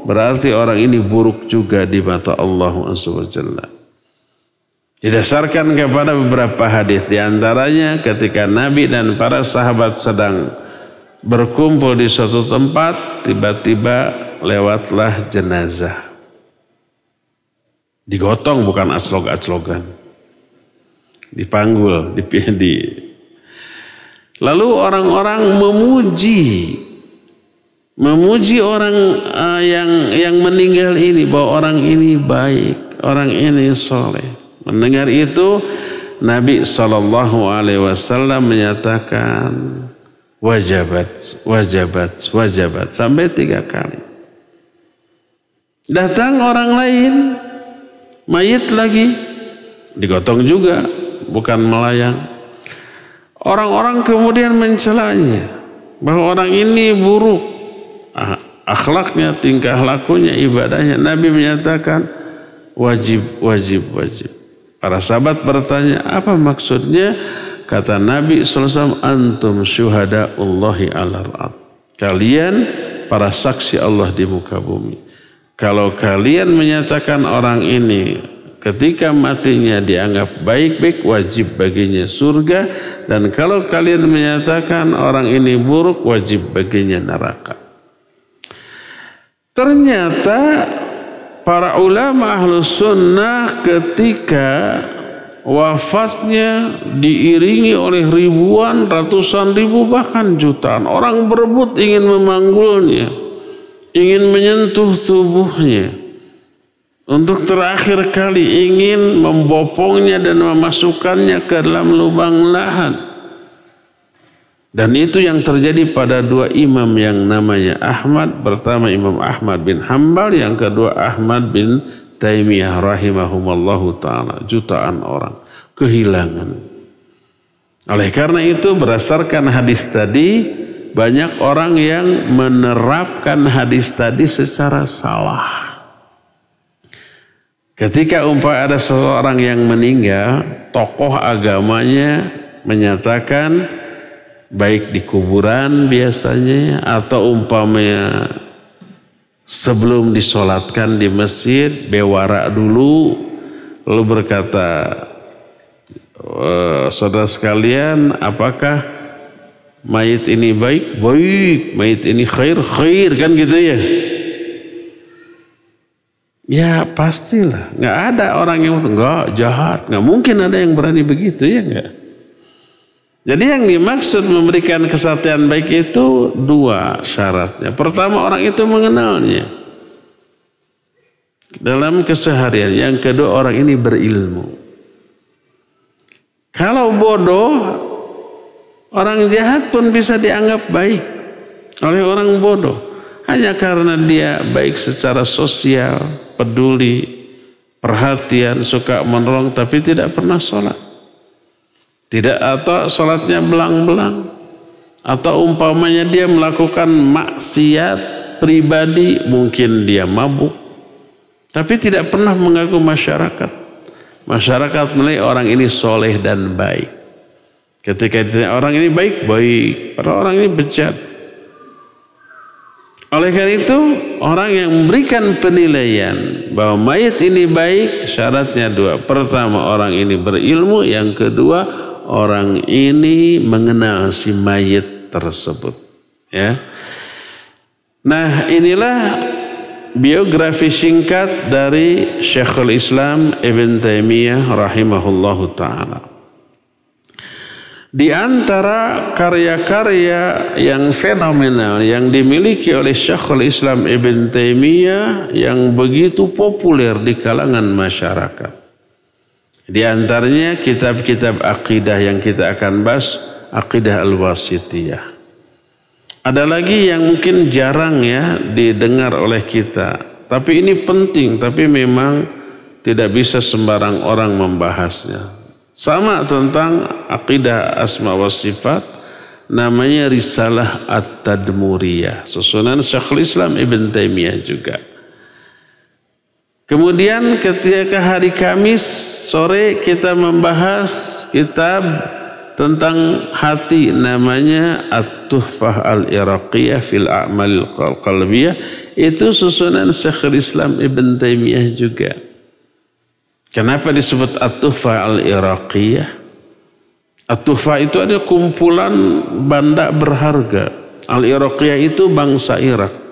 [SPEAKER 2] berarti orang ini buruk juga di mata Allah Azza wa Jalla. Didasarkan kepada beberapa hadis, di antaranya ketika Nabi dan para sahabat sedang berkumpul di suatu tempat, tiba-tiba lewatlah jenazah. Digotong, bukan aclok-aclokan. Dipanggul, lalu orang-orang memuji orang yang meninggal ini bahwa orang ini baik, orang ini soleh. Mendengar itu, Nabi SAW menyatakan wajabat sampai 3 kali. Datang orang lain, mayit lagi, digotong juga, bukan melayang. Orang-orang kemudian mencelanya bahwa orang ini buruk, akhlaknya, tingkah lakunya, ibadahnya. Nabi menyatakan wajib. Para sahabat bertanya, apa maksudnya? Kata Nabi SAW, antum syuhadaullahi alal ard. Kalian para saksi Allah di muka bumi. Kalau kalian menyatakan orang ini ketika matinya dianggap baik-baik, wajib baginya surga. Dan kalau kalian menyatakan orang ini buruk, wajib baginya neraka. Ternyata para ulama Ahlus Sunnah ketika wafatnya diiringi oleh ribuan, ratusan ribu, bahkan jutaan orang berebut ingin memanggulnya, ingin menyentuh tubuhnya, untuk terakhir kali ingin membopongnya dan memasukkannya ke dalam lubang lahat. Dan itu yang terjadi pada 2 imam yang namanya Ahmad. Pertama Imam Ahmad bin Hanbal, yang kedua Ahmad bin Taimiyah rahimahumallahu ta'ala. Jutaan orang kehilangan. Oleh karena itu berdasarkan hadis tadi, banyak orang yang menerapkan hadis tadi secara salah. Ketika umpama ada seseorang yang meninggal, tokoh agamanya menyatakan, baik di kuburan biasanya atau umpamanya sebelum disolatkan di masjid, bewara dulu, lalu berkata, saudara sekalian, apakah mayit ini baik? Baik. Mayit ini khair? Khair, kan gitu ya? Ya pastilah, nggak ada orang yang nggak jahat, nggak mungkin ada yang berani begitu, ya nggak? Jadi yang dimaksud memberikan kesatian baik itu 2 syaratnya. Pertama, orang itu mengenalnya dalam keseharian. Yang kedua, orang ini berilmu. Kalau bodoh, orang jahat pun bisa dianggap baik oleh orang bodoh. Hanya karena dia baik secara sosial, peduli, perhatian, suka menolong, tapi tidak pernah sholat. Tidak, atau sholatnya belang-belang, atau umpamanya dia melakukan maksiat pribadi, mungkin dia mabuk, tapi tidak pernah mengganggu masyarakat. Masyarakat menilai orang ini soleh dan baik. Ketika ditanya orang ini baik, padahal orang ini bejat. Oleh karena itu, orang yang memberikan penilaian bahwa mayit ini baik, syaratnya 2. Pertama, orang ini berilmu. Yang kedua, orang ini mengenal si mayit tersebut. Ya. Nah, inilah biografi singkat dari Syekhul Islam Ibn Taimiyah rahimahullahu ta'ala. Di antara karya-karya yang fenomenal yang dimiliki oleh Syekhul Islam Ibn Taimiyah yang begitu populer di kalangan masyarakat Di antaranya kitab-kitab akidah yang kita akan bahas, akidah al-wasithiyah. Ada lagi yang mungkin jarang ya didengar oleh kita, tapi ini penting, tapi memang tidak bisa sembarang orang membahasnya. Sama tentang akidah asma wa sifat, namanya Risalah At-Tadmuriyah, susunan Syekhul Islam Ibn Taimiyah juga. Kemudian ketika hari Kamis sore kita membahas kitab tentang hati, namanya At-Tuhfah Al-Iraqiyah fil A'malil Qalbiyah, itu susunan Syekhul Islam Ibn Taimiyah juga. Kenapa disebut At-Tuhfah Al-Iraqiyah? At-Tuhfah itu ada kumpulan benda berharga. Al-Iraqiyah itu bangsa Irak.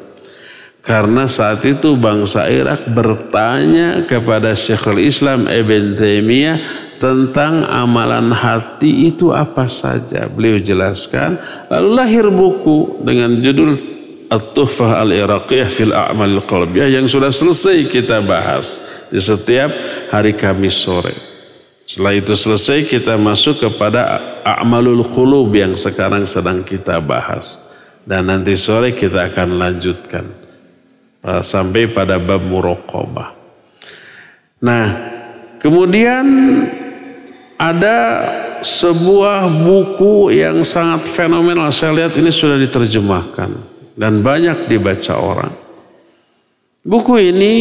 [SPEAKER 2] Karena saat itu bangsa Irak bertanya kepada Syekhul Islam Ibn Taimiyah tentang amalan hati itu apa saja. Beliau jelaskan, lalu lahir buku dengan judul At-Tuhfah Al-Iraqiyah fil A'malil Qalbiyah yang sudah selesai kita bahas di setiap hari Kamis sore. Setelah itu selesai kita masuk kepada A'malul Qulub yang sekarang sedang kita bahas. Dan nanti sore kita akan lanjutkan sampai pada bab muraqabah. Nah, kemudian ada sebuah buku yang sangat fenomenal. Saya lihat ini sudah diterjemahkan dan banyak dibaca orang. Buku ini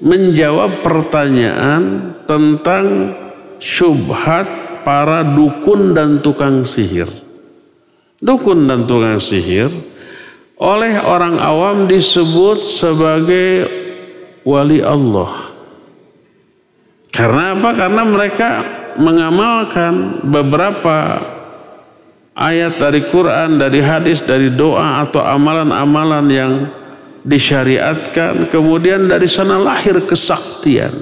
[SPEAKER 2] menjawab pertanyaan tentang syubhat para dukun dan tukang sihir. Dukun dan tukang sihir oleh orang awam disebut sebagai wali Allah. Karena apa? Karena mereka mengamalkan beberapa ayat dari Quran, dari hadis, dari doa atau amalan-amalan yang disyariatkan. Kemudian dari sana lahir kesaktian.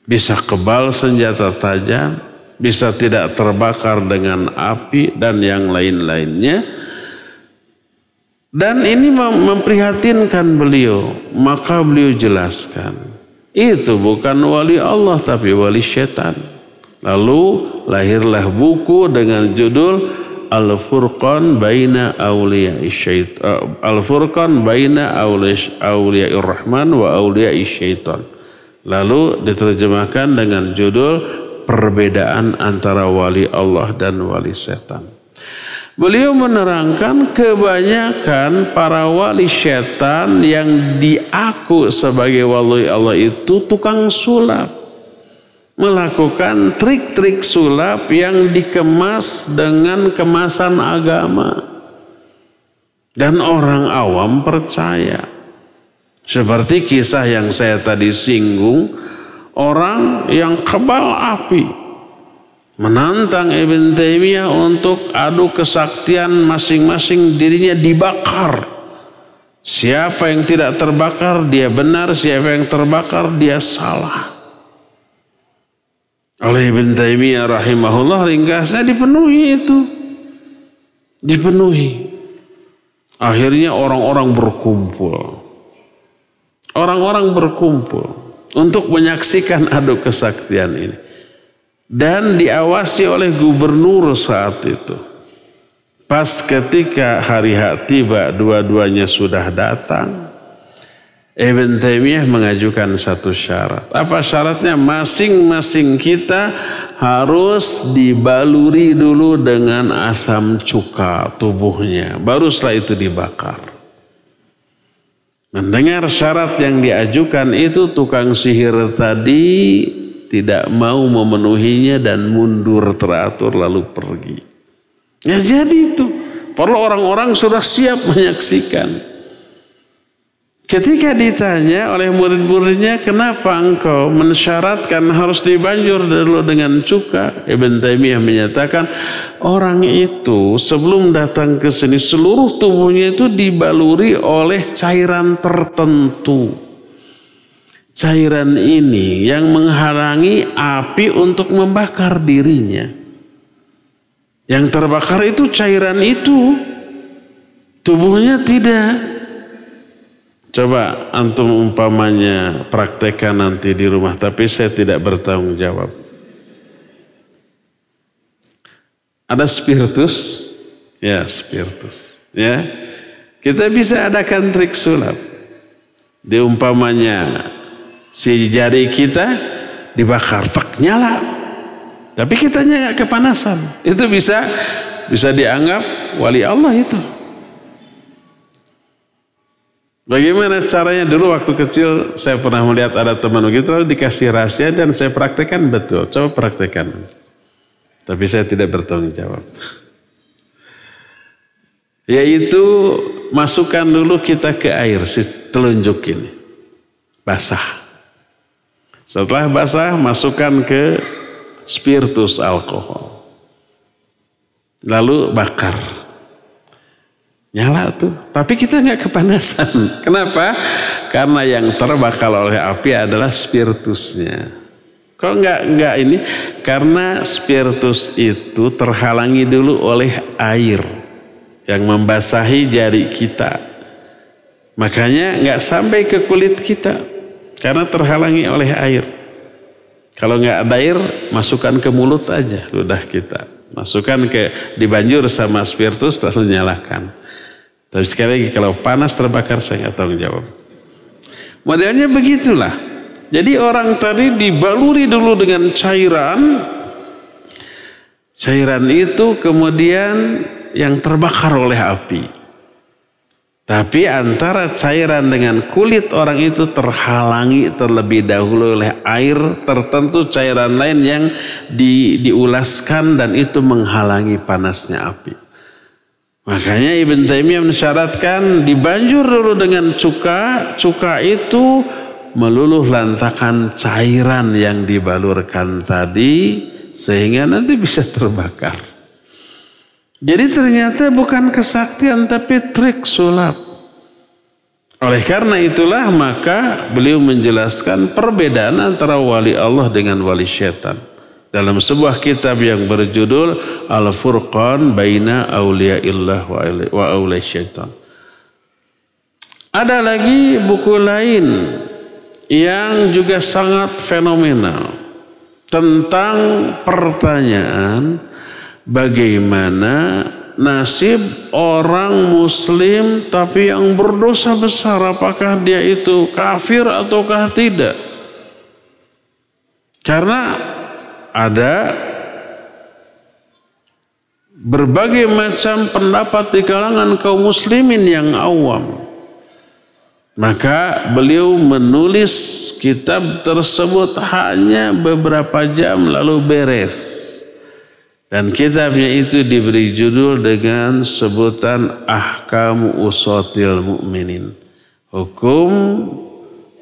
[SPEAKER 2] Bisa kebal senjata tajam, bisa tidak terbakar dengan api dan yang lain-lainnya. Dan ini memprihatinkan beliau, maka beliau jelaskan, itu bukan wali Allah tapi wali syaitan. Lalu lahirlah buku dengan judul Al-Furqan Baina Awliya'i Syaitan, Al-Furqan Baina Awliya'ir Rahman wa Awliya'i Syaitan. Lalu diterjemahkan dengan judul Perbedaan antara wali Allah dan wali setan. Beliau menerangkan kebanyakan para wali syaitan yang diaku sebagai wali Allah itu tukang sulap. Melakukan trik-trik sulap yang dikemas dengan kemasan agama. Dan orang awam percaya. Seperti kisah yang saya tadi singgung, orang yang kebal api menantang Ibn Taimiyah untuk adu kesaktian, masing-masing dirinya dibakar. Siapa yang tidak terbakar dia benar, siapa yang terbakar dia salah. Oleh Ibn Taimiyah rahimahullah ringkasnya dipenuhi itu. Dipenuhi. Akhirnya orang-orang berkumpul. Orang-orang berkumpul untuk menyaksikan adu kesaktian ini. Dan diawasi oleh gubernur saat itu. Pas ketika hari H tiba, dua-duanya sudah datang. Ibn Taimiyah mengajukan satu syarat. Apa syaratnya? Masing-masing kita harus dibaluri dulu dengan asam cuka tubuhnya. Baru setelah itu dibakar. Mendengar syarat yang diajukan itu, tukang sihir tadi tidak mau memenuhinya dan mundur teratur lalu pergi. Ya jadi itu. Perlu orang-orang sudah siap menyaksikan. Ketika ditanya oleh murid-muridnya, kenapa engkau mensyaratkan harus dibanjur dulu dengan cuka? Ibn Taimiyah menyatakan, orang itu sebelum datang ke sini seluruh tubuhnya itu dibaluri oleh cairan tertentu. Cairan ini yang menghalangi api untuk membakar dirinya. Yang terbakar itu cairan itu, tubuhnya tidak. Coba antum umpamanya praktekkan nanti di rumah, tapi saya tidak bertanggung jawab. Ada spiritus, ya spiritus, ya. Kita bisa adakan trik sulap. Diumpamanya si jari kita dibakar, tek nyala. Tapi kitanya nggak kepanasan. Itu bisa dianggap wali Allah itu. Bagaimana caranya? Dulu waktu kecil saya pernah melihat ada teman begitu, lalu dikasih rahasia dan saya praktekkan betul. Coba praktekkan. Tapi saya tidak bertanggung jawab. Yaitu masukkan dulu kita ke air, si telunjuk ini. Basah. Setelah basah, masukkan ke spiritus alkohol. Lalu bakar. Nyala tuh. Tapi kita nggak kepanasan. Kenapa? Karena yang terbakar oleh api adalah spiritusnya. Kok nggak ini? Karena spiritus itu terhalangi dulu oleh air yang membasahi jari kita. Makanya nggak sampai ke kulit kita karena terhalangi oleh air. Kalau nggak ada air, masukkan ke mulut aja ludah kita. Masukkan dibanjur sama spiritus lalu nyalakan. Tapi sekali lagi kalau panas terbakar saya nggak tanggung jawab. Modelnya begitulah. Jadi orang tadi dibaluri dulu dengan cairan. Cairan itu kemudian yang terbakar oleh api. Tapi antara cairan dengan kulit orang itu terhalangi terlebih dahulu oleh air tertentu, cairan lain yang diulaskan dan itu menghalangi panasnya api. Makanya Ibn Taimiyah mensyaratkan dibanjur dulu dengan cuka. Cuka itu meluluh lantakan cairan yang dibalurkan tadi sehingga nanti bisa terbakar. Jadi ternyata bukan kesaktian tapi trik sulap. Oleh karena itulah maka beliau menjelaskan perbedaan antara wali Allah dengan wali syaitan dalam sebuah kitab yang berjudul Al-Furqan Baina Auliyaillah wa Auliya Syaitan. Ada lagi buku lain yang juga sangat fenomenal tentang pertanyaan bagaimana nasib orang muslim tapi yang berdosa besar, apakah dia itu kafir ataukah tidak? Karena ada berbagai macam pendapat di kalangan kaum muslimin yang awam. Maka beliau menulis kitab tersebut hanya beberapa jam lalu beres. Dan kitabnya itu diberi judul dengan sebutan Ahkamu Usatil Mu'minin. Hukum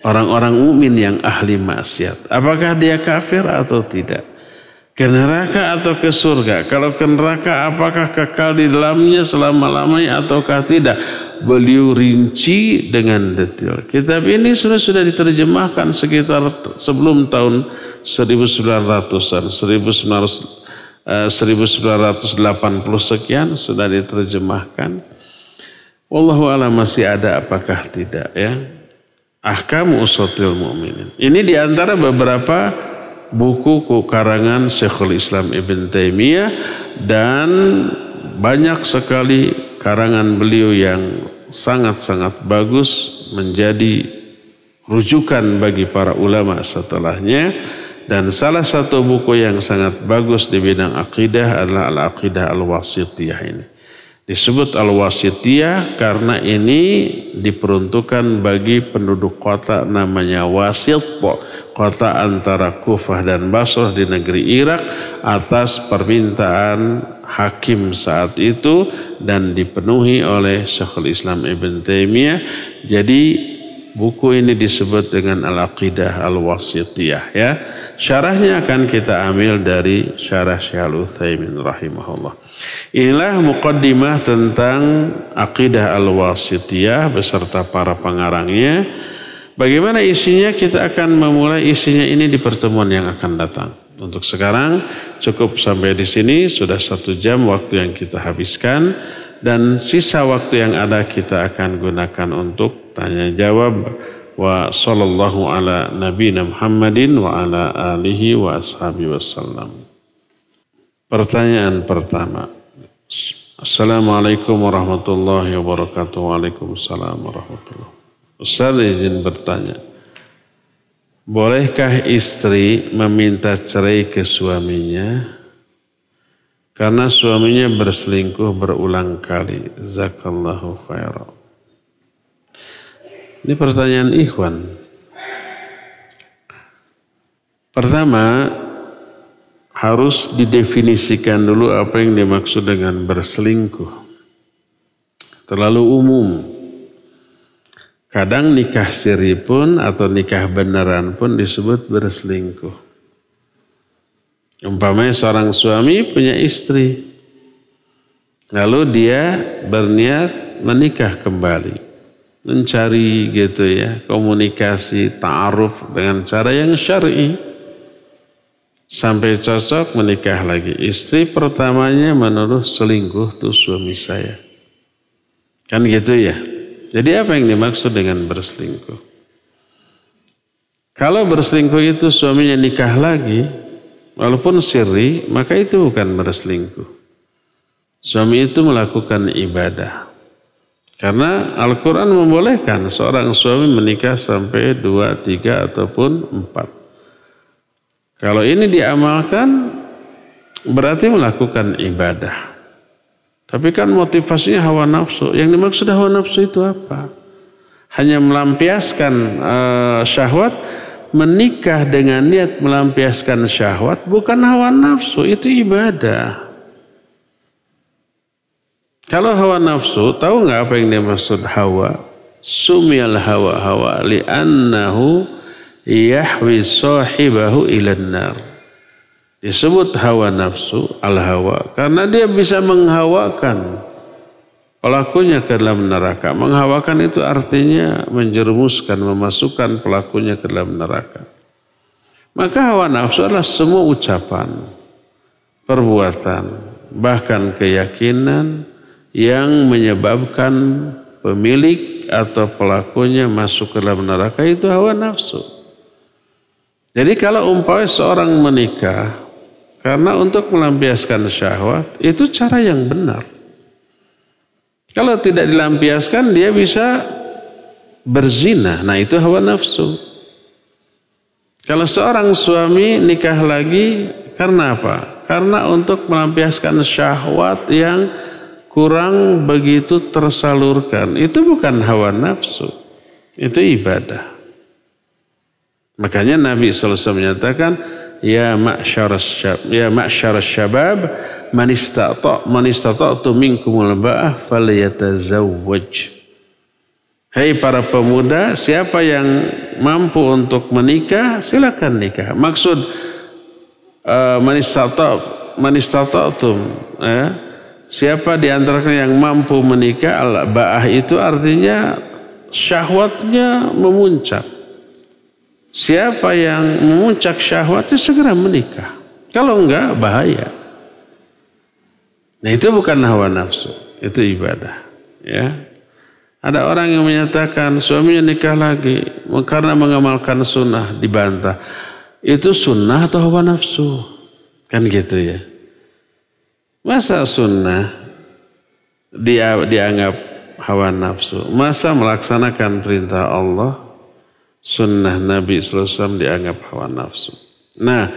[SPEAKER 2] orang-orang mukmin yang ahli maksiat. Apakah dia kafir atau tidak? Ke neraka atau ke surga? Kalau ke neraka apakah kekal di dalamnya selama-lamanya ataukah tidak? Beliau rinci dengan detail. Kitab ini sudah diterjemahkan sekitar sebelum tahun 1900-an, 1980 sekian sudah diterjemahkan. Wallahu a'lam masih ada apakah tidak ya. Ahkamu Usatil Mu'minin. Ini diantara beberapa buku karangan Syekhul Islam Ibn Taimiyah dan banyak sekali karangan beliau yang sangat-sangat bagus menjadi rujukan bagi para ulama setelahnya. Dan salah satu buku yang sangat bagus di bidang akidah adalah Al-Aqidah Al-Wasithiyah ini. Disebut Al-Wasithiyah karena ini diperuntukkan bagi penduduk kota namanya Wasith, kota antara Kufah dan Basrah di negeri Irak, atas permintaan hakim saat itu dan dipenuhi oleh Syekhul Islam Ibn Taimiyah. Jadi buku ini disebut dengan Al-Aqidah Al-Wasithiyah ya. Syarahnya akan kita ambil dari syarah Syekh Al-Utsaimin rahimahullah. Inilah muqaddimah tentang Aqidah Al-Wasithiyah beserta para pengarangnya. Bagaimana isinya? Kita akan memulai isinya ini di pertemuan yang akan datang. Untuk sekarang cukup sampai di sini. Sudah 1 jam waktu yang kita habiskan. Dan sisa waktu yang ada kita akan gunakan untuk tanya jawab. Wa sallallahu ala nabiyina Muhammadin wa ala alihi wa ashabihi wasallam. Pertanyaan pertama. Assalamualaikum warahmatullahi wabarakatuh. Waalaikumsalam warahmatullahi wabarakatuh. Ustaz izin bertanya. Bolehkah istri meminta cerai ke suaminya karena suaminya berselingkuh berulang kali? Jazakallahu khairan. Ini pertanyaan ikhwan. Pertama, harus didefinisikan dulu apa yang dimaksud dengan berselingkuh. Terlalu umum. Kadang nikah siri pun atau nikah beneran pun disebut berselingkuh. Umpamanya seorang suami punya istri. Lalu dia berniat menikah kembali. Mencari gitu ya, komunikasi, ta'aruf dengan cara yang syar'i. Sampai cocok menikah lagi. Istri pertamanya menuduh selingkuh tuh suami saya. Kan gitu ya. Jadi apa yang dimaksud dengan berselingkuh? Kalau berselingkuh itu suaminya nikah lagi, walaupun sirri, maka itu bukan berselingkuh. Suami itu melakukan ibadah. Karena Al-Quran membolehkan seorang suami menikah sampai 2, 3 ataupun 4. Kalau ini diamalkan berarti melakukan ibadah. Tapi kan motivasinya hawa nafsu. Yang dimaksud hawa nafsu itu apa? Hanya melampiaskan syahwat, menikah dengan niat melampiaskan syahwat bukan hawa nafsu, itu ibadah. Kalau hawa nafsu, tahu nggak apa yang dimaksud hawa? Sumiyal hawa li'annahu yahwi sahibahu ilan nar. Disebut hawa nafsu, al-hawa, karena dia bisa menghawakan pelakunya ke dalam neraka. Menghawakan itu artinya menjerumuskan, memasukkan pelakunya ke dalam neraka. Maka hawa nafsu adalah semua ucapan, perbuatan, bahkan keyakinan yang menyebabkan pemilik atau pelakunya masuk ke dalam neraka, itu hawa nafsu. Jadi kalau umpamanya seorang menikah karena untuk melampiaskan syahwat, itu cara yang benar. Kalau tidak dilampiaskan, dia bisa berzina. Nah, itu hawa nafsu. Kalau seorang suami nikah lagi karena apa? Karena untuk melampiaskan syahwat yang kurang begitu tersalurkan. Itu bukan hawa nafsu. Itu ibadah. Makanya Nabi SAW menyatakan, Ya ma'syarasy syabab, man istata'tu minkumul ba'ah falyatazawwaj. Hei para pemuda, siapa yang mampu untuk menikah, silakan nikah. Maksud man istata'tum, siapa di antara yang mampu menikah, al-ba'ah itu artinya syahwatnya memuncak. Siapa yang memuncak syahwatnya segera menikah. Kalau enggak, bahaya. Nah, itu bukan hawa nafsu, itu ibadah. Ya, ada orang yang menyatakan suaminya nikah lagi karena mengamalkan sunnah, dibantah. Itu sunnah atau hawa nafsu? Kan gitu ya. Masa sunnah dianggap hawa nafsu? Masa melaksanakan perintah Allah, sunnah Nabi SAW dianggap hawa nafsu? Nah,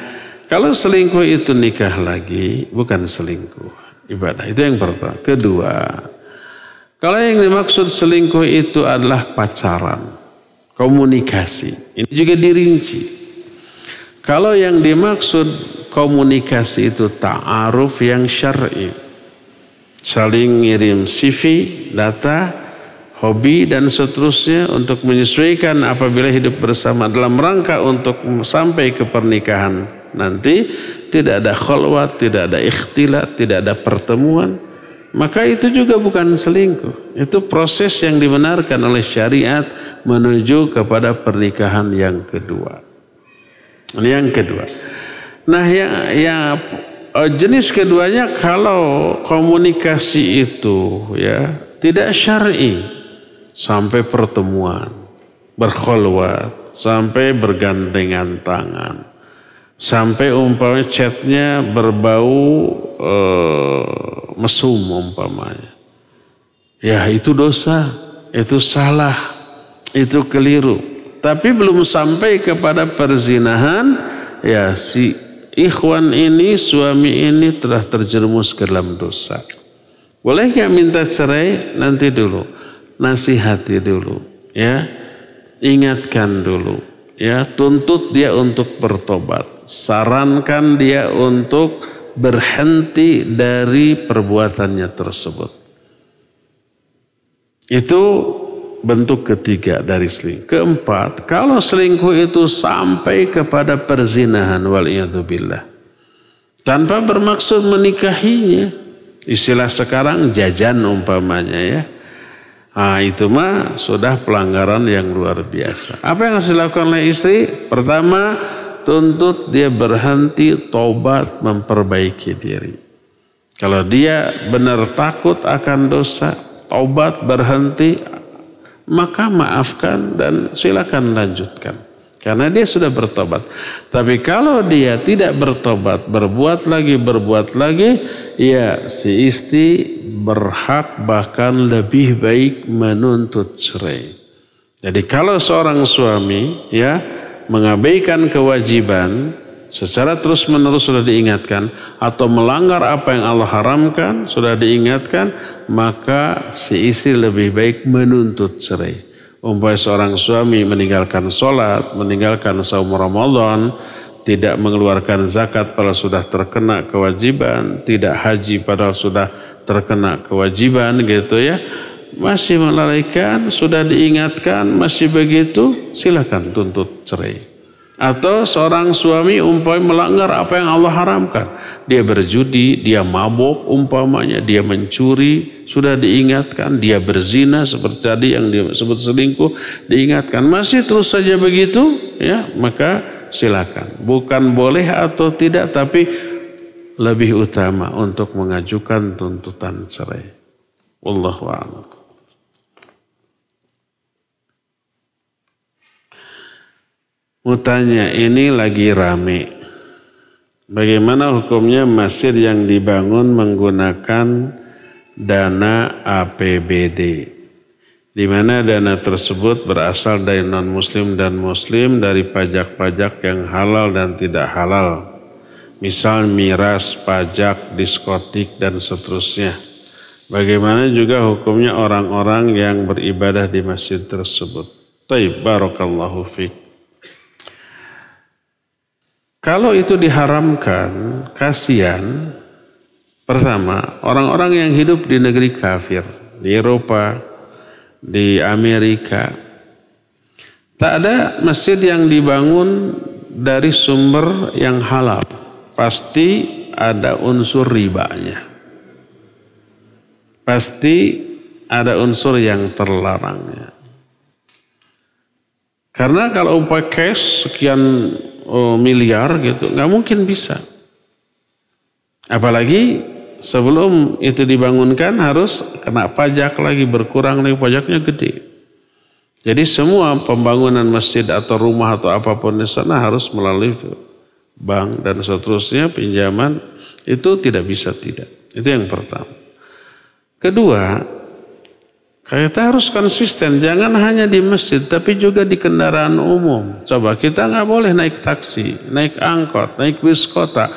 [SPEAKER 2] kalau selingkuh itu nikah lagi, bukan selingkuh, ibadah. Itu yang pertama. Kedua, kalau yang dimaksud selingkuh itu adalah pacaran, komunikasi. Ini juga dirinci. Kalau yang dimaksud komunikasi itu ta'aruf yang syar'i. Saling ngirim CV, data, hobi dan seterusnya untuk menyesuaikan apabila hidup bersama dalam rangka untuk sampai ke pernikahan nanti. Tidak ada khalwat, tidak ada ikhtilat, tidak ada pertemuan. Maka itu juga bukan selingkuh. Itu proses yang dibenarkan oleh syariat menuju kepada pernikahan yang kedua. Yang kedua. Nah, yang jenis keduanya kalau komunikasi itu ya tidak syar'i, sampai pertemuan, berkhulwat, sampai bergandengan tangan, sampai umpamanya chatnya berbau mesum umpamanya. Ya itu dosa, itu salah, itu keliru. Tapi belum sampai kepada perzinahan, ya si ikhwan ini, suami ini telah terjerumus ke dalam dosa. Boleh nggak minta cerai? Nanti dulu, nasihati dulu, ya, ingatkan dulu, ya, tuntut dia untuk bertobat, sarankan dia untuk berhenti dari perbuatannya tersebut. Itu bentuk ketiga dari selingkuh. Keempat, kalau selingkuh itu sampai kepada perzinahan waliyadzubillah, tanpa bermaksud menikahinya, istilah sekarang jajan umpamanya ya, nah, itu mah sudah pelanggaran yang luar biasa. Apa yang harus dilakukan oleh istri? Pertama, tuntut dia berhenti, tobat, memperbaiki diri. Kalau dia benar takut akan dosa, tobat, berhenti, maka maafkan dan silakan lanjutkan. Karena dia sudah bertobat. Tapi kalau dia tidak bertobat, berbuat lagi, ya si istri berhak bahkan lebih baik menuntut cerai. Jadi kalau seorang suami ya mengabaikan kewajiban secara terus-menerus sudah diingatkan, atau melanggar apa yang Allah haramkan sudah diingatkan, maka si istri lebih baik menuntut cerai. Umpamanya seorang suami meninggalkan sholat, meninggalkan saum Ramadan, tidak mengeluarkan zakat padahal sudah terkena kewajiban, tidak haji padahal sudah terkena kewajiban gitu ya, masih melalaikan, sudah diingatkan, masih begitu, silakan tuntut cerai. Atau seorang suami umpamanya melanggar apa yang Allah haramkan. Dia berjudi, dia mabuk umpamanya, dia mencuri, sudah diingatkan. Dia berzina seperti tadi yang disebut selingkuh, diingatkan. Masih terus saja begitu, ya maka silakan. Bukan boleh atau tidak, tapi lebih utama untuk mengajukan tuntutan cerai. Wallahu a'lam. Mau tanya, ini lagi rame. Bagaimana hukumnya masjid yang dibangun menggunakan dana APBD? Di mana dana tersebut berasal dari non-muslim dan muslim, dari pajak-pajak yang halal dan tidak halal. Misal miras, pajak, diskotik, dan seterusnya. Bagaimana juga hukumnya orang-orang yang beribadah di masjid tersebut? Taib, barakallahu fiik. Kalau itu diharamkan, kasihan. Pertama, orang-orang yang hidup di negeri kafir, di Eropa, di Amerika, tak ada masjid yang dibangun dari sumber yang halal. Pasti ada unsur ribanya. Pasti ada unsur yang terlarangnya. Karena kalau umpamanya cash sekian miliar gitu, nggak mungkin bisa. Apalagi sebelum itu dibangunkan harus kena pajak lagi, berkurang lagi, pajaknya gede. Jadi semua pembangunan masjid atau rumah atau apapun di sana harus melalui bank dan seterusnya, pinjaman, itu tidak bisa tidak. Itu yang pertama. Kedua, kita harus konsisten, jangan hanya di masjid, tapi juga di kendaraan umum. Coba kita nggak boleh naik taksi, naik angkot, naik bis kota.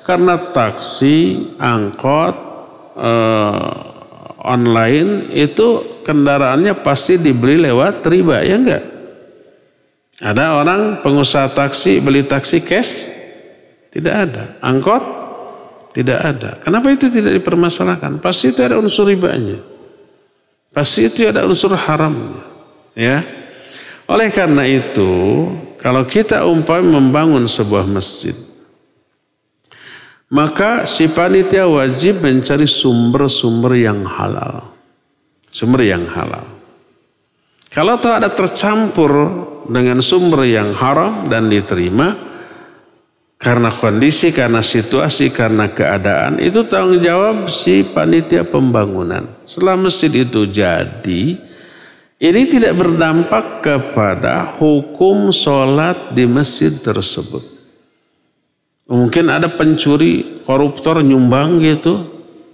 [SPEAKER 2] Karena taksi, angkot, online itu kendaraannya pasti dibeli lewat riba, ya enggak? Ada orang pengusaha taksi, beli taksi cash? Tidak ada. Angkot? Tidak ada. Kenapa itu tidak dipermasalahkan? Pasti itu ada unsur ribanya. Pasti itu ada unsur haramnya, ya. Oleh karena itu, kalau kita membangun sebuah masjid, maka si panitia wajib mencari sumber-sumber yang halal. Sumber yang halal. Kalau ada tercampur dengan sumber yang haram dan diterima, karena kondisi, karena situasi, karena keadaan, itu tanggung jawab si panitia pembangunan. Setelah masjid itu jadi, Ini tidak berdampak kepada hukum sholat di masjid tersebut. Mungkin ada pencuri, koruptor nyumbang gitu,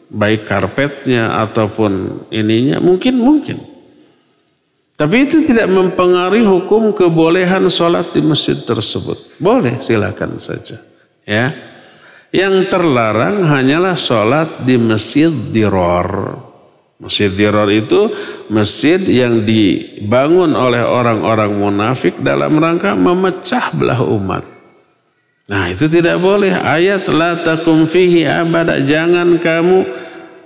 [SPEAKER 2] baik karpetnya ataupun ininya, mungkin. Tapi itu tidak mempengaruhi hukum kebolehan sholat di masjid tersebut. Boleh, silakan saja. Ya, yang terlarang hanyalah sholat di masjid dirar. Masjid dirar itu masjid yang dibangun oleh orang-orang munafik dalam rangka memecah belah umat. Nah, itu tidak boleh. Ayat la takum fihi abada, jangan kamu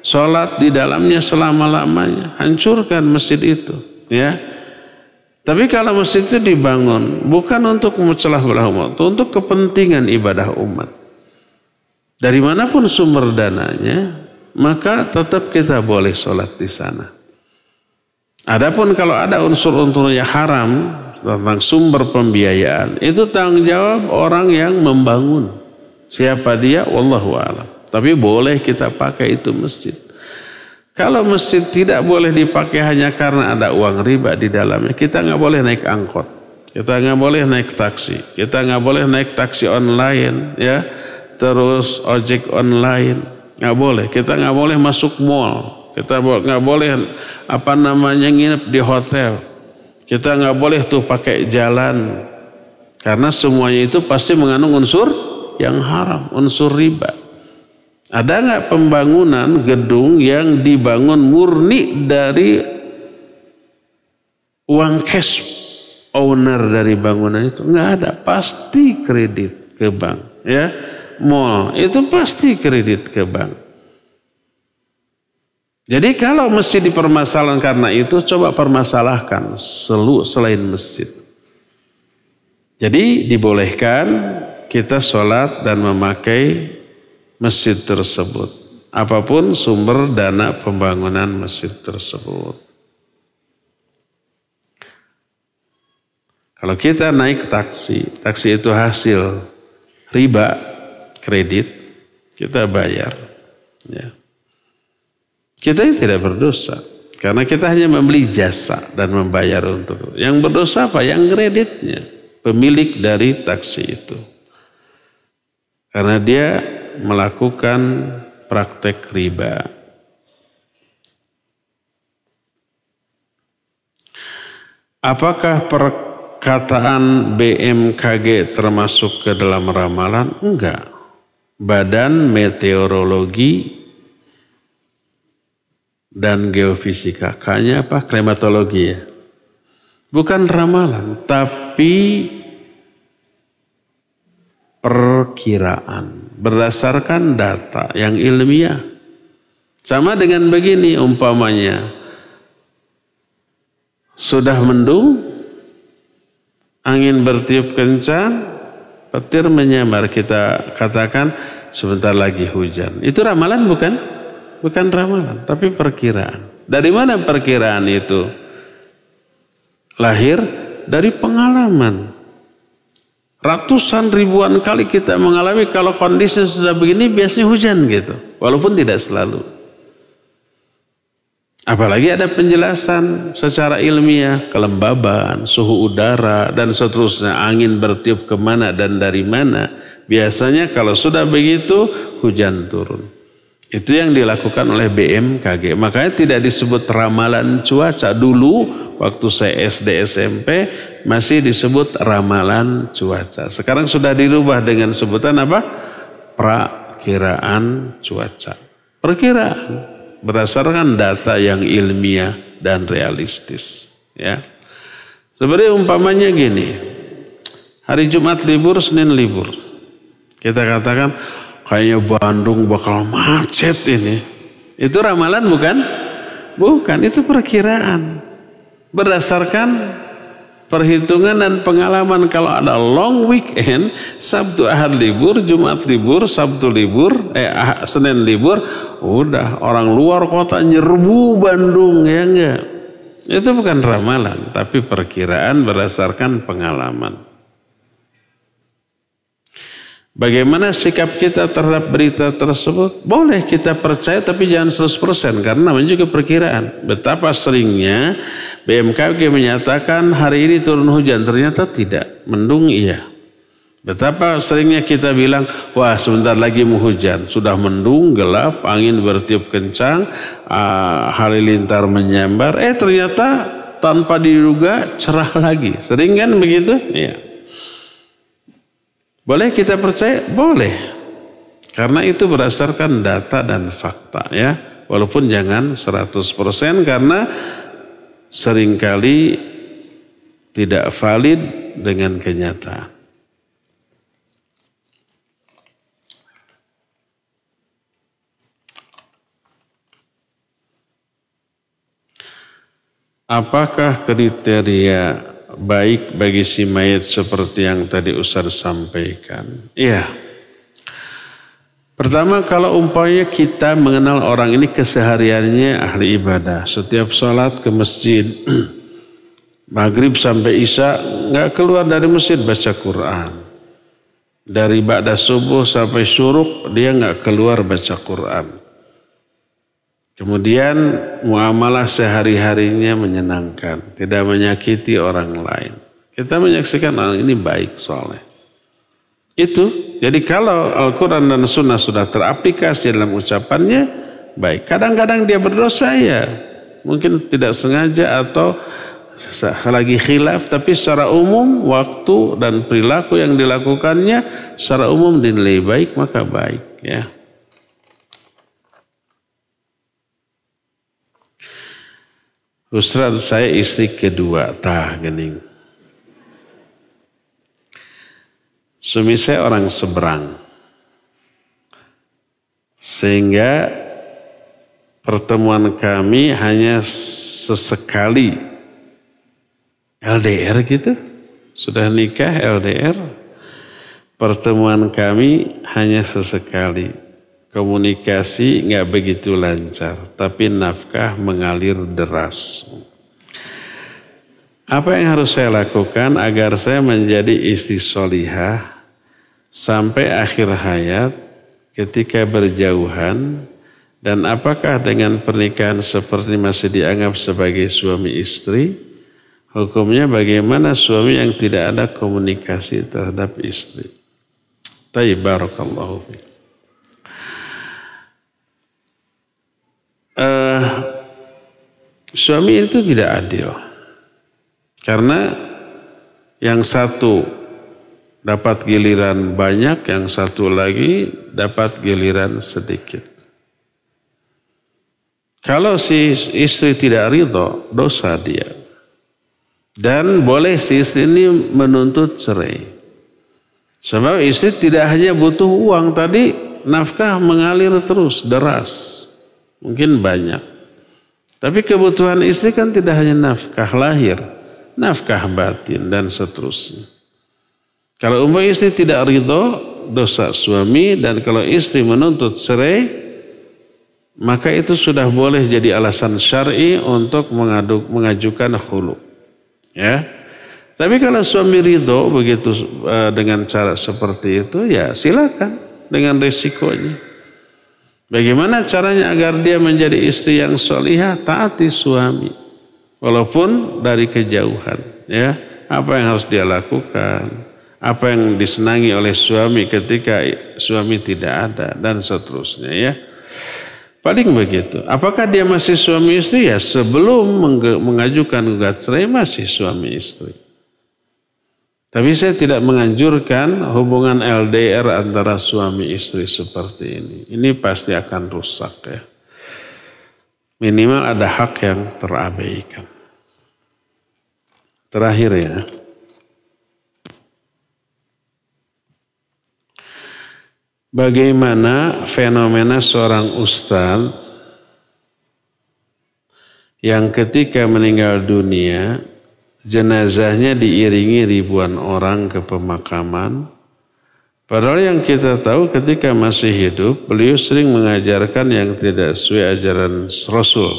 [SPEAKER 2] sholat di dalamnya selama-lamanya. Hancurkan masjid itu, ya. Tapi kalau masjid itu dibangun bukan untuk memecah belah umat, untuk kepentingan ibadah umat. Dari manapun sumber dananya, maka tetap kita boleh sholat di sana. Adapun kalau ada unsur-unsur yang haram tentang sumber pembiayaan, itu tanggung jawab orang yang membangun. Siapa dia? Wallahu a'lam. Tapi boleh kita pakai itu masjid. Kalau masjid tidak boleh dipakai hanya karena ada uang riba di dalamnya, kita nggak boleh naik angkot, kita nggak boleh naik taksi, kita nggak boleh naik taksi online, ya, terus ojek online. Nggak boleh, kita nggak boleh masuk mall, kita nggak boleh nginep di hotel, kita nggak boleh tuh pakai jalan, karena semuanya itu pasti mengandung unsur yang haram, unsur riba. Ada nggak pembangunan gedung yang dibangun murni dari uang cash owner dari bangunan itu? Nggak ada, pasti kredit ke bank, ya. Mall itu pasti kredit ke bank. Jadi kalau masjid dipermasalahkan karena itu, coba permasalahkan selain masjid. Jadi dibolehkan kita sholat dan memakai masjid tersebut, apapun sumber dana pembangunan masjid tersebut. Kalau kita naik taksi itu hasil riba, kredit, kita bayar, ya. Kita tidak berdosa karena kita hanya membeli jasa dan membayar untuk itu. Yang berdosa apa? Yang kreditnya, pemilik dari taksi itu, karena dia melakukan praktek riba. Apakah perkataan BMKG termasuk ke dalam ramalan? Enggak. Badan Meteorologi dan Geofisika. Kayaknya apa? Klimatologi, ya. Bukan ramalan, tapi perkiraan berdasarkan data yang ilmiah. Sama dengan begini umpamanya, sudah mendung, angin bertiup kencang, petir menyambar, kita katakan sebentar lagi hujan. Itu ramalan bukan? Bukan ramalan, tapi perkiraan. Dari mana perkiraan itu? Lahir dari pengalaman. Ratusan ribuan kali kita mengalami kalau kondisi sudah begini biasanya hujan gitu. Walaupun tidak selalu. Apalagi ada penjelasan secara ilmiah, kelembaban, suhu udara, dan seterusnya. Angin bertiup kemana dan dari mana. Biasanya kalau sudah begitu, hujan turun. Itu yang dilakukan oleh BMKG. Makanya tidak disebut ramalan cuaca. Dulu waktu saya SD SMP masih disebut ramalan cuaca. Sekarang sudah dirubah dengan sebutan apa? Prakiraan cuaca. Perkiraan berdasarkan data yang ilmiah dan realistis, ya. Seperti umpamanya gini, hari Jumat libur, Senin libur. Kita katakan kayaknya Bandung bakal macet ini. Itu ramalan bukan? Bukan, itu perkiraan. Berdasarkan perhitungan dan pengalaman, kalau ada long weekend, Sabtu Ahad libur, Jumat libur, Sabtu libur, Senin libur, udah orang luar kota nyerbu Bandung, ya enggak? Itu bukan ramalan, tapi perkiraan berdasarkan pengalaman. Bagaimana sikap kita terhadap berita tersebut? Boleh kita percaya tapi jangan 100% karena namanya juga perkiraan. Betapa seringnya BMKG menyatakan hari ini turun hujan, ternyata tidak, mendung iya. Betapa seringnya kita bilang, wah sebentar lagi mau hujan, sudah mendung, gelap, angin bertiup kencang, halilintar menyambar, ternyata tanpa diduga cerah lagi. Sering kan begitu? Iya. Boleh kita percaya? Boleh. Karena itu berdasarkan data dan fakta ya. Walaupun jangan 100% karena seringkali tidak valid dengan kenyataan. Apakah kriteria baik bagi si mayit seperti yang tadi Ustaz sampaikan? Iya. Pertama, kalau umpamanya kita mengenal orang ini kesehariannya ahli ibadah. Setiap sholat ke masjid, maghrib sampai isya nggak keluar dari masjid baca Quran. Dari ba'da subuh sampai syuruk dia nggak keluar baca Quran. Kemudian muamalah sehari-harinya menyenangkan, tidak menyakiti orang lain. Kita menyaksikan orang ini baik soalnya. Itu, jadi kalau Al-Quran dan Sunnah sudah teraplikasi dalam ucapannya, baik. Kadang-kadang dia berdosa ya, mungkin tidak sengaja atau lagi khilaf, tapi secara umum waktu dan perilaku yang dilakukannya secara umum dinilai baik, maka baik ya. Ustaz, saya istri kedua, gening. Suami saya orang seberang. Sehingga pertemuan kami hanya sesekali. LDR gitu. Sudah nikah LDR. Pertemuan kami hanya sesekali. Komunikasi nggak begitu lancar, tapi nafkah mengalir deras. Apa yang harus saya lakukan agar saya menjadi istri solihah sampai akhir hayat ketika berjauhan, dan apakah dengan pernikahan seperti masih dianggap sebagai suami istri? Hukumnya bagaimana suami yang tidak ada komunikasi terhadap istri? Tayyib, barakallahu fiik. Suami itu tidak adil karena yang satu dapat giliran banyak, yang satu lagi dapat giliran sedikit. Kalau si istri tidak ridho, dosa dia, dan boleh si istri ini menuntut cerai. Sebab istri tidak hanya butuh uang, tadi nafkah mengalir terus deras. Mungkin banyak. Tapi kebutuhan istri kan tidak hanya nafkah lahir, nafkah batin dan seterusnya. Kalau istri tidak ridho, dosa suami, dan kalau istri menuntut cerai, maka itu sudah boleh jadi alasan syar'i untuk mengajukan khulu. Ya. Tapi kalau suami ridho begitu dengan cara seperti itu, ya silakan dengan resikonya. Bagaimana caranya agar dia menjadi istri yang solihah? Taati suami, walaupun dari kejauhan. Ya, apa yang harus dia lakukan? Apa yang disenangi oleh suami ketika suami tidak ada dan seterusnya. Ya, paling begitu. Apakah dia masih suami istri? Ya, sebelum mengajukan gugat cerai masih suami istri. Tapi saya tidak menganjurkan hubungan LDR antara suami istri seperti ini. Ini pasti akan rusak ya. Minimal ada hak yang terabaikan. Terakhir ya. Bagaimana fenomena seorang ustaz yang ketika meninggal dunia jenazahnya diiringi ribuan orang ke pemakaman. Padahal yang kita tahu ketika masih hidup, beliau sering mengajarkan yang tidak sesuai ajaran Rasul.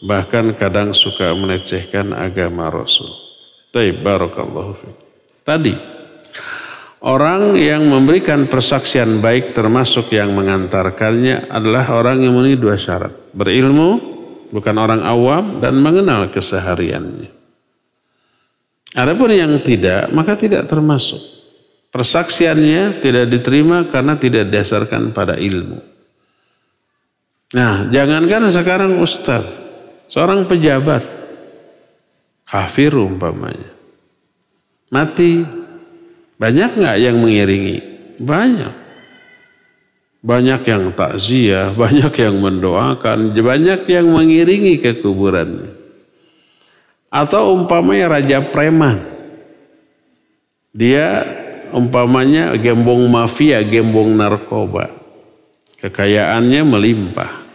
[SPEAKER 2] Bahkan kadang suka melecehkan agama Rasul. Taib, barakallahu fiik. Tadi, Orang yang memberikan persaksian baik termasuk yang mengantarkannya adalah orang yang memenuhi 2 syarat. Berilmu, bukan orang awam, dan mengenal kesehariannya. Adapun yang tidak, maka tidak termasuk. Persaksiannya tidak diterima karena tidak didasarkan pada ilmu. Nah, jangankan sekarang ustaz, seorang pejabat, hafir umpamanya, mati, banyak nggak yang mengiringi? Banyak. Banyak yang takziah, banyak yang mendoakan, banyak yang mengiringi ke kuburannya. Atau umpamanya raja preman. Dia umpamanya gembong mafia, gembong narkoba. Kekayaannya melimpah.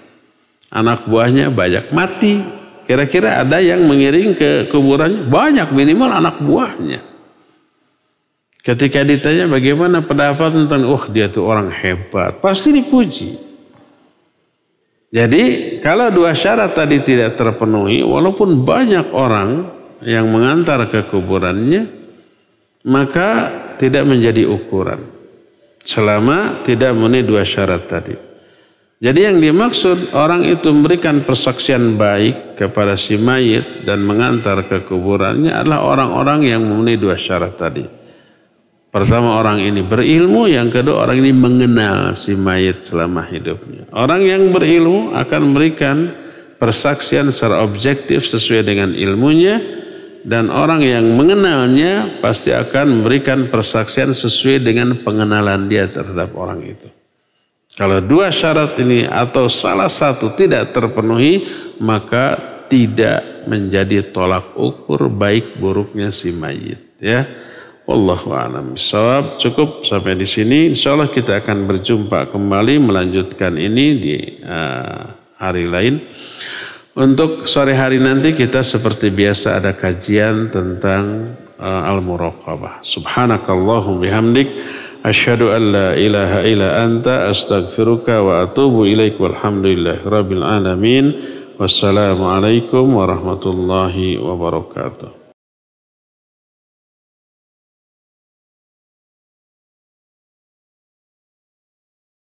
[SPEAKER 2] Anak buahnya banyak, mati. Kira-kira ada yang mengiring ke kuburannya? Banyak, minimal anak buahnya. Ketika ditanya bagaimana pendapat tentang, dia tuh orang hebat, pasti dipuji. Jadi kalau 2 syarat tadi tidak terpenuhi, walaupun banyak orang yang mengantar ke kuburannya, maka tidak menjadi ukuran. Selama tidak memenuhi 2 syarat tadi. Jadi yang dimaksud orang itu memberikan persaksian baik kepada si mayit dan mengantar ke kuburannya adalah orang-orang yang memenuhi 2 syarat tadi. Pertama, orang ini berilmu, yang kedua orang ini mengenal si mayit selama hidupnya. Orang yang berilmu akan memberikan persaksian secara objektif sesuai dengan ilmunya, dan orang yang mengenalnya pasti akan memberikan persaksian sesuai dengan pengenalan dia terhadap orang itu. Kalau 2 syarat ini atau salah satu tidak terpenuhi, maka tidak menjadi tolak ukur baik buruknya si mayit, ya. Wallahu a'lam bishawab. Cukup sampai di sini. Insyaallah kita akan berjumpa kembali melanjutkan ini di hari lain. Untuk sore hari nanti kita seperti biasa ada kajian tentang al-muraqabah. Subhanakallahum bihamdik asyhadu an la ilaha illa anta astaghfiruka wa atubu ilaik. Walhamdulillahi rabbil alamin. Wassalamualaikum warahmatullahi wabarakatuh.